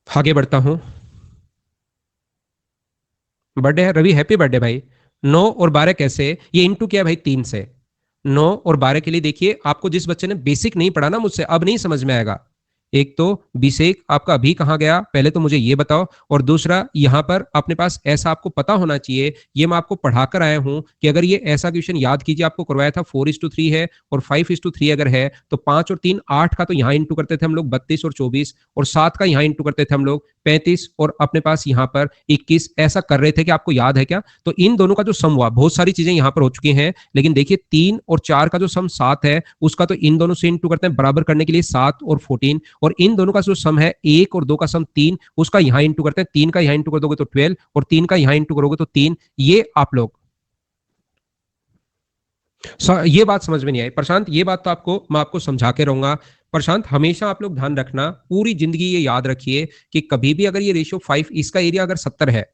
आगे बढ़ता हूं। बर्थडे है रवि, हैप्पी बर्थडे भाई। 9 और 12 कैसे? ये इंटू किया भाई 3 से। 9 और 12 के लिए देखिए, आपको जिस बच्चे ने बेसिक नहीं पढ़ा ना मुझसे, अब नहीं समझ में आएगा। एक तो बीसेक आपका अभी कहाँ गया, पहले तो मुझे ये बताओ। और दूसरा यहाँ पर अपने पास ऐसा आपको पता होना चाहिए, ये मैं आपको पढ़ाकर आया हूं कि अगर ये ऐसा क्वेश्चन याद कीजिए, आपको करवाया था 4:3 है और 5:3 अगर है तो 5 और 3 8 का तो यहाँ इंटू करते थे हम लोग 32 और 24, और 7 का यहाँ इंटू करते थे हम लोग 35, और अपने पास यहाँ पर 21 ऐसा कर रहे थे कि आपको याद है क्या। तो इन दोनों का जो सम हुआ, बहुत सारी चीजें यहाँ पर हो चुकी हैं, लेकिन देखिए 3 और 4 का जो सम 7 है उसका तो इन दोनों से इंटू करते हैं बराबर करने के लिए 7 और 14, और इन दोनों का जो सम है 1 और 2 का सम 3, उसका यहाँ इंटू करते हैं, 3 का यहाँ इंटू कर दोगे तो 12 और 3 का यहाँ इंटू करोगे तो 3। ये आप लोग ये बात समझ में नहीं आई प्रशांत, ये बात तो आपको मैं आपको समझा के रहूंगा। प्रशांत हमेशा आप लोग ध्यान रखना, पूरी जिंदगी ये याद रखिए कि कभी भी अगर ये रेशियो 5, इसका एरिया अगर 70 है,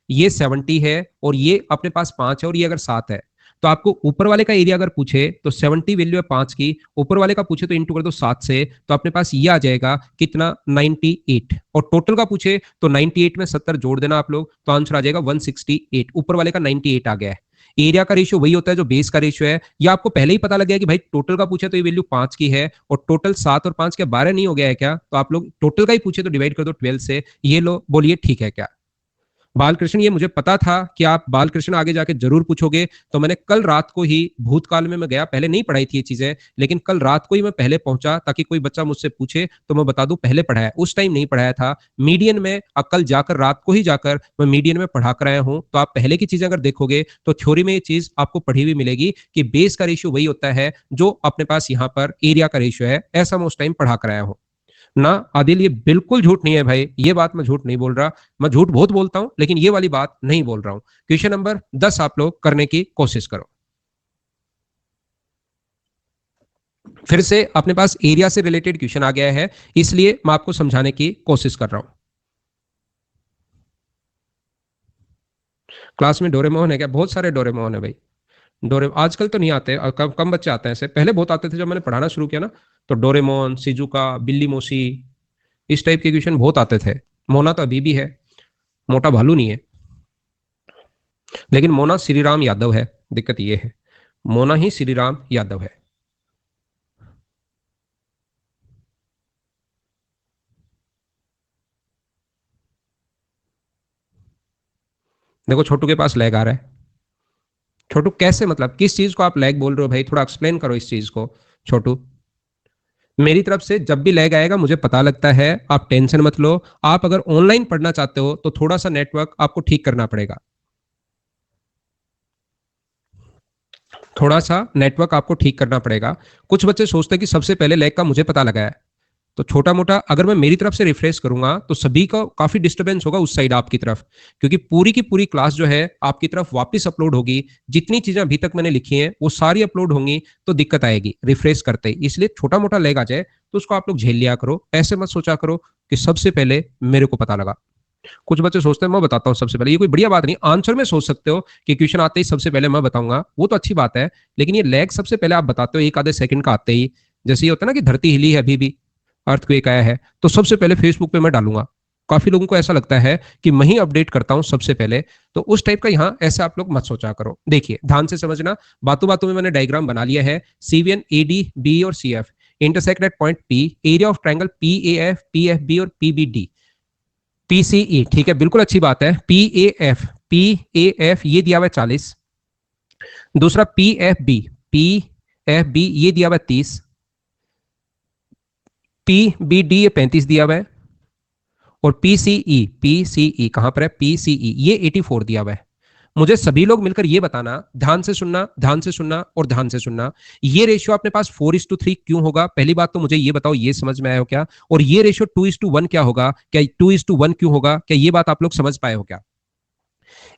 ये 70 है, और ये अपने पास 5 है, और ये अगर 7 है, तो आपको ऊपर वाले का एरिया अगर पूछे तो 70 वैल्यू है 5 की, ऊपर वाले का पूछे तो इंटू कर दो 7 से, तो अपने पास ये आ जाएगा कितना 98, और टोटल का पूछे तो 98 में 70 जोड़ देना आप लोग, तो आंसर आ जाएगा 168। ऊपर वाले का 98 आ गया है। एरिया का रेशियो वही होता है जो बेस का रेशियो है। या आपको पहले ही पता लग गया कि भाई टोटल का पूछे तो ये वैल्यू 5 की है, और टोटल 7 और 5 के 12 नहीं हो गया है क्या, तो आप लोग टोटल का ही पूछे तो डिवाइड कर दो 12 से। ये लो बोलिए ठीक है क्या। बालकृष्ण ये मुझे पता था कि आप बालकृष्ण आगे जाके जरूर पूछोगे, तो मैंने कल रात को ही भूतकाल में मैं गया, पहले नहीं पढ़ाई थी ये चीजें, लेकिन कल रात को ही मैं पहले पहुंचा ताकि कोई बच्चा मुझसे पूछे तो मैं बता दूं पहले पढ़ाया, उस टाइम नहीं पढ़ाया था मीडियन में। कल जाकर रात को ही जाकर मैं मीडियन में पढ़ा कर आया हूं, तो आप पहले की चीजें अगर देखोगे तो थ्योरी में ये चीज आपको पढ़ी हुई मिलेगी कि बेस का रेशियो वही होता है जो अपने पास यहाँ पर एरिया का रेशियो है, ऐसा मैं उस टाइम पढ़ा कर आया हूं ना। आदिल ये बिल्कुल झूठ नहीं है भाई, ये बात मैं झूठ नहीं बोल रहा, मैं झूठ बहुत बोलता हूं लेकिन ये वाली बात नहीं बोल रहा हूं। क्वेश्चन नंबर 10 आप लोग करने की कोशिश करो। फिर से अपने पास एरिया से रिलेटेड क्वेश्चन आ गया है, इसलिए मैं आपको समझाने की कोशिश कर रहा हूं। क्लास में डोरेमोन है क्या? बहुत सारे डोरेमोन है भाई। डोरे आजकल तो नहीं आते, कम कम बच्चे आते हैं, ऐसे पहले बहुत आते थे जब मैंने पढ़ाना शुरू किया ना, तो डोरेमोन, सिजुका, बिल्ली मौसी, इस टाइप के क्वेश्चन बहुत आते थे। मोना तो अभी भी है, मोटा भालू नहीं है, लेकिन मोना श्री राम यादव है। दिक्कत ये है, मोना ही श्री राम यादव है। देखो छोटू के पास लैग आ रहा है। छोटू कैसे, मतलब किस चीज को आप लैग बोल रहे हो भाई, थोड़ा एक्सप्लेन करो इस चीज को छोटू। मेरी तरफ से जब भी लैग आएगा मुझे पता लगता है, आप टेंशन मत लो। आप अगर ऑनलाइन पढ़ना चाहते हो तो थोड़ा सा नेटवर्क आपको ठीक करना पड़ेगा, थोड़ा सा नेटवर्क आपको ठीक करना पड़ेगा। कुछ बच्चे सोचते हैं कि सबसे पहले लैग का मुझे पता लगा है, तो छोटा मोटा अगर मैं मेरी तरफ से रिफ्रेश करूंगा तो सभी का काफी डिस्टरबेंस होगा उस साइड आपकी तरफ, क्योंकि पूरी की पूरी क्लास जो है आपकी तरफ वापस अपलोड होगी। जितनी चीजें अभी तक मैंने लिखी हैं वो सारी अपलोड होंगी, तो दिक्कत आएगी रिफ्रेश करते ही। इसलिए छोटा मोटा लैग आ जाए तो उसको आप लोग झेल लिया करो, ऐसे मत सोचा करो कि सबसे पहले मेरे को पता लगा। कुछ बच्चे सोचते हैं मैं बताता हूँ सबसे पहले, ये कोई बढ़िया बात नहीं। आंसर में सोच सकते हो कि क्वेश्चन आते ही सबसे पहले मैं बताऊंगा, वो तो अच्छी बात है, लेकिन ये लैग सबसे पहले आप बताते हो एक आधे सेकंड का आते ही। जैसे ये होता है ना कि धरती हिली है अभी भी, अर्थक्वेक आया है, तो सबसे पहले फेसबुक पे मैं डालूंगा। काफी लोगों को ऐसा लगता है कि मैं ही अपडेट करता हूं सबसे पहले, तो उस टाइप का यहाँ ऐसा आप लोग मत सोचा करो। देखिए ध्यान से समझना, बातों बातों में मैंने डायग्राम बना लिया है। सीवीएन, एडी, बी और CF intersect at point P, area of triangle PAF, PFB और पीबीडी, पीसीई, ठीक है बिल्कुल अच्छी बात है। पीएएफ, पीएएफ ये दिया हुआ है 40, दूसरा पीएफबी, पीएफबी ये दिया हुआ है 30, पीबीडी ये 35 दिया हुआ है, और पीसीई, पीसीई कहां पर है, पीसीई ये 84 दिया हुआ है। मुझे सभी लोग मिलकर ये बताना, ध्यान से सुनना, ध्यान से सुनना और ध्यान से सुनना, ये रेशियो अपने पास 4:3 क्यों होगा? पहली बात तो मुझे ये बताओ, ये समझ में आया हो क्या? और ये रेशियो 2:1 क्या होगा? क्या 2:1 क्यों होगा? क्या ये बात आप लोग समझ पाए हो क्या?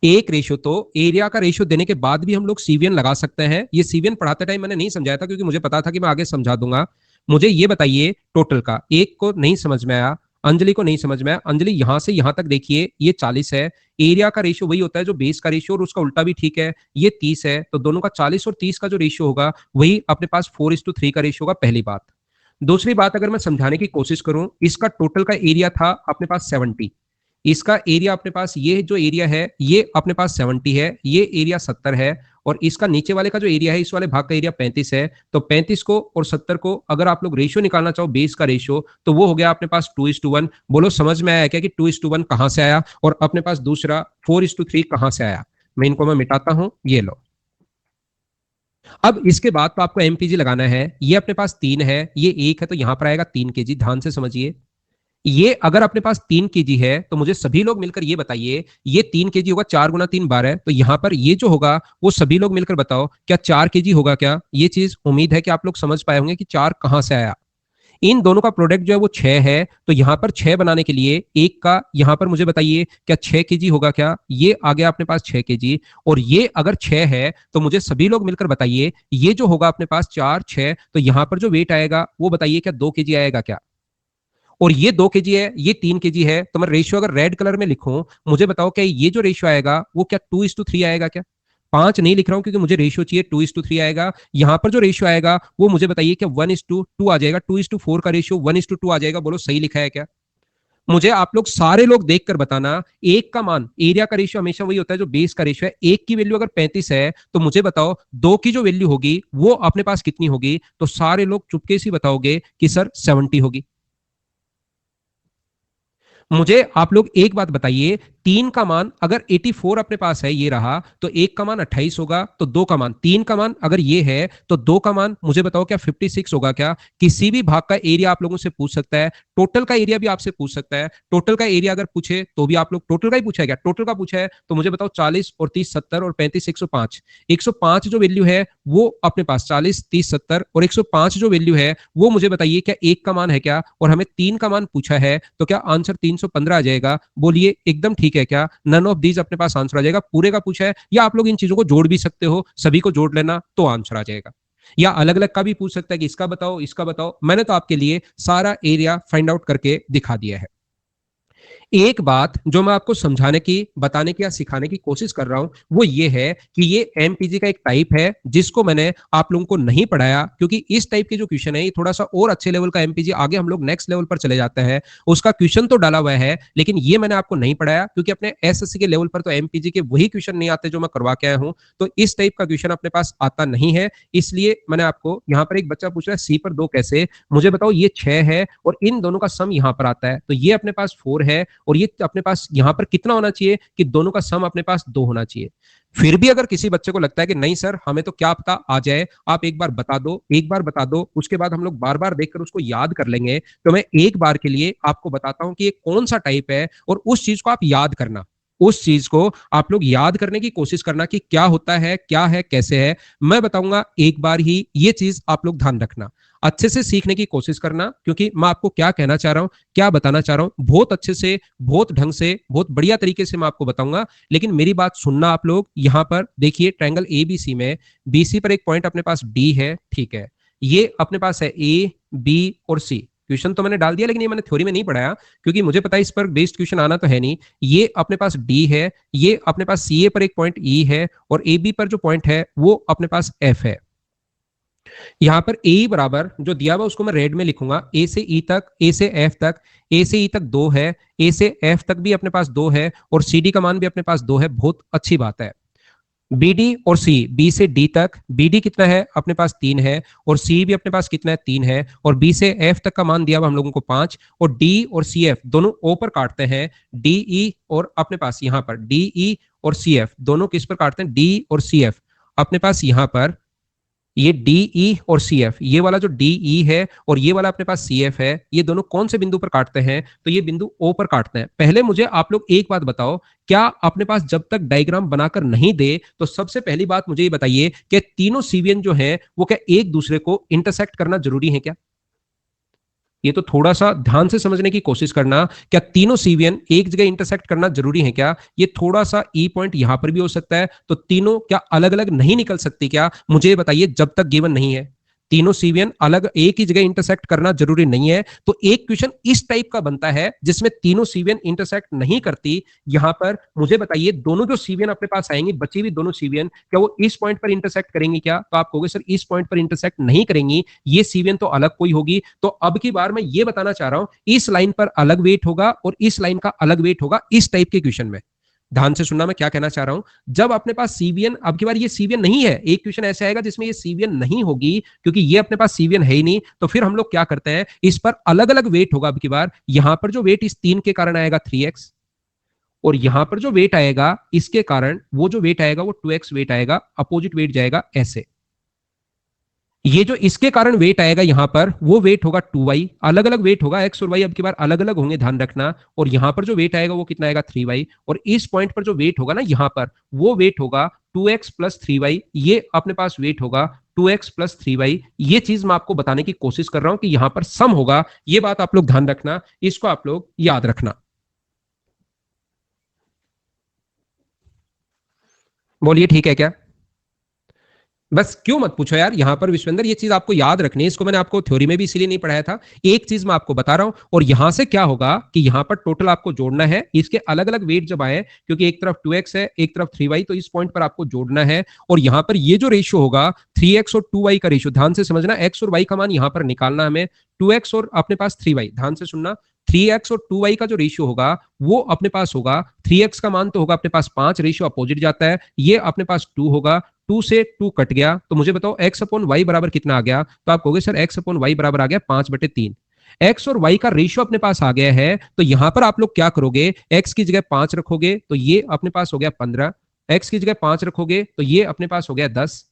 एक रेशियो तो एरिया का रेशियो देने के बाद भी हम लोग सीवीएन लगा सकते हैं। ये सीवीएन पढ़ाते टाइम मैंने नहीं समझाया था क्योंकि मुझे पता था कि मैं आगे समझा दूंगा। मुझे ये बताइए टोटल का, एक को नहीं समझ में आया, अंजलि को नहीं समझ में आया। अंजलि यहां से यहां तक देखिए ये 40 है, एरिया का रेशियो वही होता है जो बेस का रेशियो, और उसका उल्टा भी ठीक है, ये 30 है, तो दोनों का 40 और 30 का जो रेशियो होगा वही अपने पास 4:3 का रेशियो होगा। पहली बात। दूसरी बात, अगर मैं समझाने की कोशिश करूं, इसका टोटल का एरिया था अपने पास 70, इसका एरिया अपने पास, ये जो एरिया है ये अपने पास 70 है, ये एरिया 70 है, और इसका नीचे वाले का जो एरिया है, इस वाले भाग का एरिया 35 है। तो 35 को और 70 को अगर आप लोग रेशियो निकालना चाहो, बेस का रेशियो, तो वो हो गया अपने पास 2:1। बोलो समझ में आया क्या कि 2:1 कहां से आया, और अपने पास दूसरा 4:3 कहां से आया। मैं मिटाता हूं, ये लो। अब इसके बाद तो आपको एमपीजी लगाना है। ये अपने पास 3 है, ये 1 है, तो यहां पर आएगा 3 kg। ध्यान से समझिए, ये अगर अपने पास 3 kg है तो मुझे सभी लोग मिलकर ये बताइए, ये 3 kg होगा, 4 × 3 = 12 है, तो यहां पर ये जो होगा वो सभी लोग मिलकर बताओ क्या 4 kg होगा क्या। ये चीज उम्मीद है कि आप लोग समझ पाए होंगे कि 4 कहां से आया। इन दोनों का प्रोडक्ट जो है वो 6 है, तो यहां पर 6 बनाने के लिए एक का यहां पर मुझे बताइए क्या 6 kg होगा क्या। ये आ गया अपने पास 6 kg, और ये अगर 6 है तो मुझे सभी लोग मिलकर बताइए ये जो होगा अपने पास 4 6, तो यहां पर जो वेट आएगा वो बताइए क्या 2 kg आएगा क्या। और ये 2 kg है, ये 3 kg है, तो मैं रेशियो अगर रेड कलर में लिखूं, मुझे बताओ क्या ये जो रेशियो आएगा वो क्या 2:3 आएगा क्या। 5 नहीं लिख रहा हूं क्योंकि मुझे रेशियो चाहिए, 2:3 आएगा। यहां पर जो रेशियो आएगा वो मुझे बताइए क्या 1:2 आ जाएगा, 2:4 का रेशियो 1:2 आ जाएगा। बोलो सही लिखा है क्या। मुझे आप लोग सारे लोग देखकर बताना, एक का मान, एरिया का रेशियो हमेशा वही होता है जो बेस का रेशियो है। एक की वैल्यू अगर 35 है तो मुझे बताओ दो की जो वैल्यू होगी वो अपने पास कितनी होगी। तो सारे लोग चुपके से बताओगे कि सर 70 होगी। मुझे आप लोग एक बात बताइए, 3 का मान अगर 84 अपने पास है, ये रहा, तो 1 का मान 28 होगा, तो 2 का मान, 3 का मान अगर ये है तो 2 का मान मुझे बताओ क्या 56 होगा क्या। किसी भी भाग का एरिया आप लोगों से पूछ सकता है, टोटल का एरिया भी आपसे पूछ सकता है। टोटल का एरिया अगर पूछे तो भी आप लोग, टोटल का ही पूछा है क्या, टोटल का पूछा है तो मुझे बताओ 40 और 30 70 और 35 105। 105 जो वैल्यू है वो अपने पास 40 30 70 और 105 जो वैल्यू है वो मुझे बताइए क्या एक का मान है क्या। और हमें 3 का मान पूछा है, तो क्या आंसर 315 आ जाएगा। बोलिए एकदम ठीक है क्या। नन ऑफ दीज अपने पास आंसर आ जाएगा। पूरे का पूछा है, या आप लोग इन चीजों को जोड़ भी सकते हो, सभी को जोड़ लेना तो आंसर आ जाएगा। या अलग अलग का भी पूछ सकता है कि इसका बताओ इसका बताओ। मैंने तो आपके लिए सारा एरिया फाइंड आउट करके दिखा दिया है। एक बात जो मैं आपको समझाने की, बताने की या सिखाने की कोशिश कर रहा हूं वो ये है कि ये एमपीजी का एक टाइप है जिसको मैंने आप लोगों को नहीं पढ़ाया, क्योंकि इस टाइप के जो क्वेश्चन है ये थोड़ा सा और अच्छे लेवल का एमपीजी, आगे हम लोग नेक्स्ट लेवल पर चले जाते हैं, उसका क्वेश्चन तो डाला हुआ है, लेकिन ये मैंने आपको नहीं पढ़ाया क्योंकि अपने एसएससी के लेवल पर तो एमपीजी के वही क्वेश्चन नहीं आते जो मैं करवा के आया हूं। तो इस टाइप का क्वेश्चन अपने पास आता नहीं है, इसलिए मैंने आपको, यहाँ पर एक बच्चा पूछ रहा है सी पर 2 कैसे, मुझे बताओ ये 6 है और इन दोनों का सम यहाँ पर आता है, तो ये अपने पास 4 है और ये अपने पास यहां पर कितना होना चाहिए कि दोनों का सम अपने पास 2 होना चाहिए। फिर भी अगर किसी बच्चे को लगता है कि नहीं सर हमें तो क्या पता आ जाए, आप एक बार बता दो, एक बार बता दो, उसके बाद हम लोग बार बार देखकर उसको याद कर लेंगे। तो मैं एक बार के लिए आपको बताता हूं कि ये कौन सा टाइप है, और उस चीज को आप याद करना, उस चीज को आप लोग याद करने की कोशिश करना कि क्या होता है, क्या है, कैसे है। मैं बताऊंगा एक बार ही, ये चीज आप लोग ध्यान रखना, अच्छे से सीखने की कोशिश करना, क्योंकि मैं आपको क्या कहना चाह रहा हूं, क्या बताना चाह रहा हूं, बहुत अच्छे से, बहुत ढंग से, बहुत बढ़िया तरीके से मैं आपको बताऊंगा। लेकिन मेरी बात सुनना आप लोग। यहां पर देखिए ट्रायंगल एबीसी में बीसी पर एक पॉइंट अपने पास डी है, ठीक है, ये अपने पास है ए बी और सी। क्वेश्चन तो मैंने डाल दिया लेकिन ये मैंने थ्योरी में नहीं पढ़ाया क्योंकि मुझे पता है इस पर बेस्ड क्वेश्चन आना तो है नहीं। ये अपने पास डी है, ये अपने पास सी ए पर एक पॉइंट ई है, और ए बी पर जो पॉइंट है वो अपने पास एफ है। यहां पर ए बराबर जो दिया हुआ उसको मैं रेड में लिखूंगा, ए से ई तक, ए से एफ तक, ए से ई तक 2 है, ए से एफ तक भी अपने पास 2 है, और सी डी का मान भी अपने पास 2 है। बहुत अच्छी बात है। बी डी और सी, बी से डी तक, बी डी कितना है अपने पास 3 है, और सी भी अपने पास कितना है 3 है, और बी से एफ तक का मान दिया हुआ हम लोगों को 5, और डी और सी एफ दोनों ओ पर काटते हैं, डी ई और अपने पास यहां पर डी ई और सी एफ दोनों किस पर काटते हैं, डी और सी एफ अपने पास यहां पर ये डी ई और सी एफ, ये वाला जो डी ई है और ये वाला अपने पास सी एफ है, ये दोनों कौन से बिंदु पर काटते हैं, तो ये बिंदु ओ पर काटते हैं। पहले मुझे आप लोग एक बात बताओ, क्या अपने पास जब तक डायग्राम बनाकर नहीं दे तो सबसे पहली बात मुझे ये बताइए कि तीनों सीवियन जो है वो क्या एक दूसरे को इंटरसेक्ट करना जरूरी है क्या। ये तो थोड़ा सा ध्यान से समझने की कोशिश करना, क्या तीनों सीवियन एक जगह इंटरसेक्ट करना जरूरी है क्या। ये थोड़ा सा ई पॉइंट यहां पर भी हो सकता है, तो तीनों क्या अलग अलग नहीं निकल सकती क्या, मुझे बताइए जब तक गिवन नहीं है। तीनों सीवीएन अलग एक ही जगह इंटरसेक्ट करना जरूरी नहीं है। तो एक क्वेश्चन इस टाइप का बनता है जिसमें तीनों सीवीएन इंटरसेक्ट नहीं करती। यहां पर मुझे बताइए दोनों जो सीवीएन अपने पास आएंगी, बची हुई दोनों सीवीएन, क्या वो इस पॉइंट पर इंटरसेक्ट करेंगी क्या? तो आप कहोगे सर इस पॉइंट पर इंटरसेक्ट नहीं करेंगी, ये सीवीएन तो अलग कोई होगी। तो अब की बार मैं ये बताना चाह रहा हूं इस लाइन पर अलग वेट होगा और इस लाइन का अलग वेट होगा इस टाइप के क्वेश्चन में। ध्यान से सुनना मैं क्या कहना चाह रहा हूं। जब अपने पास सीवीएन, अब की बार ये सीवीएन नहीं है, एक क्वेश्चन ऐसा आएगा जिसमें ये सीवीएन नहीं होगी क्योंकि ये अपने पास सीवीएन है ही नहीं, तो फिर हम लोग क्या करते हैं, इस पर अलग अलग वेट होगा। अब की बार यहां पर जो वेट इस 3 के कारण आएगा 3x, और यहां पर जो वेट आएगा इसके कारण वो जो वेट आएगा वो 2x वेट आएगा, अपोजिट वेट जाएगा ऐसे। ये जो इसके कारण वेट आएगा यहां पर वो वेट होगा 2y, अलग अलग वेट होगा, x और y अब की बार अलग अलग होंगे, ध्यान रखना। और यहां पर जो वेट आएगा वो कितना आएगा 3y, और इस पॉइंट पर जो वेट होगा ना यहां पर वो वेट होगा 2x प्लस 3y, ये अपने पास वेट होगा 2x प्लस 3y। ये चीज मैं आपको बताने की कोशिश कर रहा हूं कि यहां पर सम होगा, ये बात आप लोग ध्यान रखना, इसको आप लोग याद रखना। बोलिए ठीक है क्या? बस क्यों मत पूछो यार, यहां पर विश्वेंद्र ये चीज आपको याद रखनी है, इसको मैंने आपको थ्योरी में भी इसीलिए नहीं पढ़ाया था। एक चीज मैं आपको बता रहा हूं, और यहां से क्या होगा कि यहां पर टोटल आपको जोड़ना है, इसके अलग अलग वेट जब आए, क्योंकि एक तरफ 2x है एक तरफ 3y, तो इस पॉइंट पर आपको जोड़ना है। और यहां पर ये जो रेशियो होगा 3x और 2y का रेशियो, ध्यान से समझना, x और y का मान यहां पर निकालना हमें, 2x और अपने पास 3y, ध्यान से सुनना, 3x और 2y का जो रेशियो होगा वो अपने पास होगा, 3x का मान तो होगा अपने पास 5, रेशियो अपोजिट जाता है, ये अपने पास 2 होगा, 2 से 2 कट गया, तो मुझे बताओ x अपॉन y बराबर कितना आ गया? तो आप कहोगे सर x अपॉन y बराबर आ गया 5/3। x और y का रेशियो अपने पास आ गया है, तो यहां पर आप लोग क्या करोगे, x की जगह 5 रखोगे तो ये अपने पास हो गया 15, x की जगह 5 रखोगे तो ये अपने पास हो गया 10,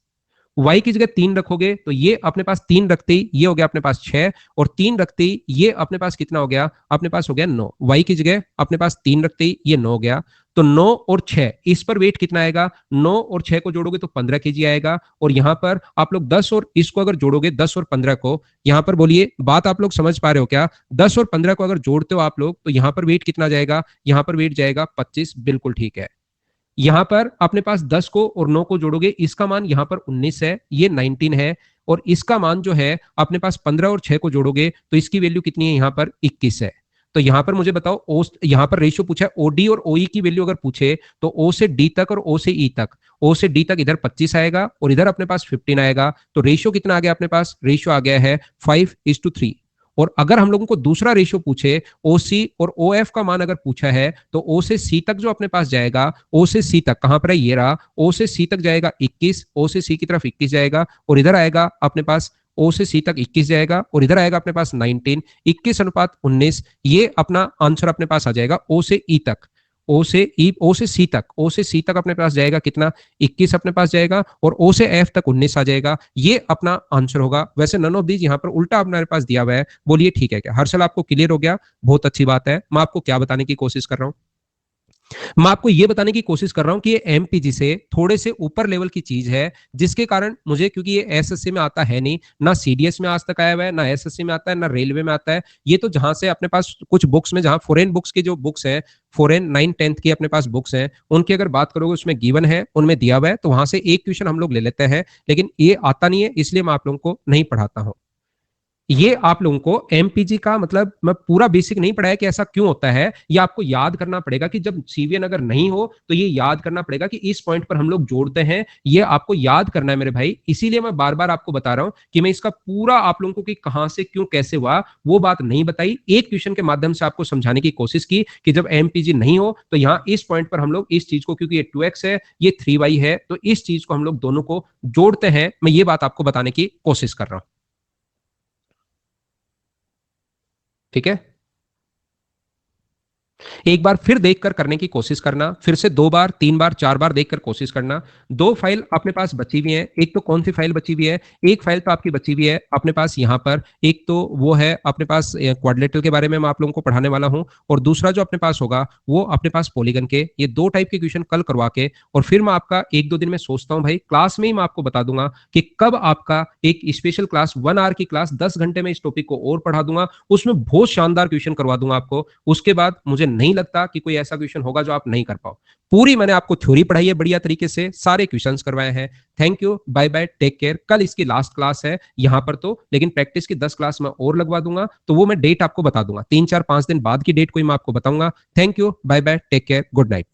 y की जगह 3 रखोगे तो ये अपने पास 3 रखते ही ये हो गया अपने पास 6, और 3 रखते ही ये अपने पास कितना हो गया, अपने पास हो गया 9। y की जगह अपने पास 3 रखते ही ये 9 हो गया, तो 9 और 6 इस पर वेट कितना आएगा, 9 और 6 को जोड़ोगे तो 15 केजी आएगा। और यहां पर आप लोग 10 और इसको अगर जोड़ोगे, 10 और 15 को, यहां पर बोलिए बात आप लोग समझ पा रहे हो क्या? 10 और 15 को अगर जोड़ते हो आप लोग तो यहां पर वेट कितना जाएगा, यहां पर वेट जाएगा 25, बिल्कुल ठीक है। यहां पर अपने पास 10 को और 9 को जोड़ोगे, इसका मान यहां पर 19 है, ये 19 है, और इसका मान जो है अपने पास 15 और 6 को जोड़ोगे तो इसकी वैल्यू कितनी है, यहां पर 21 है। तो यहां पर मुझे बताओ ओ, यहां पर रेशियो पूछा है, ओडी और ओई की वैल्यू अगर पूछे तो ओ से डी तक और ओ से ई तक, ओ से डी तक इधर 25 आएगा और इधर अपने पास 15 आएगा, तो रेशियो कितना आ गया अपने पास, रेशियो आ गया है 5:3। और अगर हम लोगों को दूसरा रेशियो पूछे, ओ सी और ओ एफ का मान अगर पूछा है, तो ओ से सी तक जो अपने पास जाएगा, ओ से सी तक कहां पर है, ये रहा, ओ से सी तक जाएगा 21, ओ से सी की तरफ 21 जाएगा, और इधर आएगा अपने पास ओ से सी तक 21 जाएगा, और इधर आएगा अपने पास 19, 21:19, ये अपना आंसर अपने पास आ जाएगा ओ से ई तक, ओ से ई, ओ से सी तक, ओ से सी तक अपने पास जाएगा कितना, 21 अपने पास जाएगा, और ओ से एफ तक 19 आ जाएगा, ये अपना आंसर होगा। वैसे नन ऑफ दीज यहाँ पर उल्टा अपने पास दिया हुआ है। बोलिए ठीक है क्या? हर्षल आपको क्लियर हो गया? बहुत अच्छी बात है। मैं आपको क्या बताने की कोशिश कर रहा हूँ, मैं आपको यह बताने की कोशिश कर रहा हूं कि ये एमपीजी से थोड़े से ऊपर लेवल की चीज है, जिसके कारण मुझे, क्योंकि ये एसएससी में आता है नहीं, ना सीडीएस में आज तक आया हुआ है, ना एसएससी में आता है, ना रेलवे में आता है, ये तो जहां से अपने पास कुछ बुक्स में, जहां फॉरेन बुक्स की जो बुक्स हैं, फॉरेन 9th-10th की अपने पास बुक्स हैं, उनकी अगर बात करोगे उसमें गिवन है, उनमें दिया हुआ है, तो वहां से एक क्वेश्चन हम लोग ले लेते हैं, लेकिन ये आता नहीं है, इसलिए मैं आप लोगों को नहीं पढ़ाता हूं। ये आप लोगों को एमपीजी का मतलब मैं पूरा बेसिक नहीं पढ़ाया कि ऐसा क्यों होता है, ये आपको याद करना पड़ेगा कि जब सीवीएन अगर नहीं हो तो ये याद करना पड़ेगा कि इस पॉइंट पर हम लोग जोड़ते हैं, ये आपको याद करना है मेरे भाई। इसीलिए मैं बार बार आपको बता रहा हूं कि मैं इसका पूरा आप लोगों को कि कहां से क्यों कैसे हुआ वो बात नहीं बताई, एक क्वेश्चन के माध्यम से आपको समझाने की कोशिश की कि जब एमपीजी नहीं हो तो यहाँ इस पॉइंट पर हम लोग इस चीज को, क्योंकि ये 2x है ये 3y है, तो इस चीज को हम लोग दोनों को जोड़ते हैं, मैं ये बात आपको बताने की कोशिश कर रहा हूं। ठीक है, एक बार फिर देखकर करने की कोशिश करना, फिर से 2 बार 3 बार 4 बार देखकर कोशिश करना। 2 फाइल अपने पास बची हुई है, एक तो कौन सी फाइल बची हुई है, एक फाइल तो आपकी बची हुई है अपने पास यहाँ पर, एक तो वो है अपने पास क्वाड्रिलेटरल के बारे में मैं आप लोगों को पढ़ाने वाला हूँ, और दूसरा जो अपने पास होगा वो अपने पास पॉलीगन के। ये 2 टाइप के क्वेश्चन कल करवा के, और फिर मैं आपका 1-2 दिन में सोचता हूँ भाई क्लास में ही मैं आपको बता दूंगा कि कब आपका एक स्पेशल क्लास 1 आवर की क्लास 10 घंटे में इस टॉपिक को और पढ़ा दूंगा, उसमें बहुत शानदार क्वेश्चन करवा दूंगा आपको। उसके बाद मुझे नहीं नहीं लगता कि कोई ऐसा क्वेश्चन होगा जो आप नहीं कर पाओ। पूरी मैंने आपको थ्योरी पढ़ाई है बढ़िया तरीके से, सारे क्वेश्चंस करवाए हैं। Thank you, bye bye, take care. कल इसकी लास्ट क्लास है यहाँ पर तो, लेकिन प्रैक्टिस की 10 क्लास मैं और लगवा दूंगा, तो वो मैं डेट आपको बता दूंगा। 3 4 5 दिन बाद की डेट कोई मैं आपको बताऊंगा। Thank you, bye bye, take care, good night.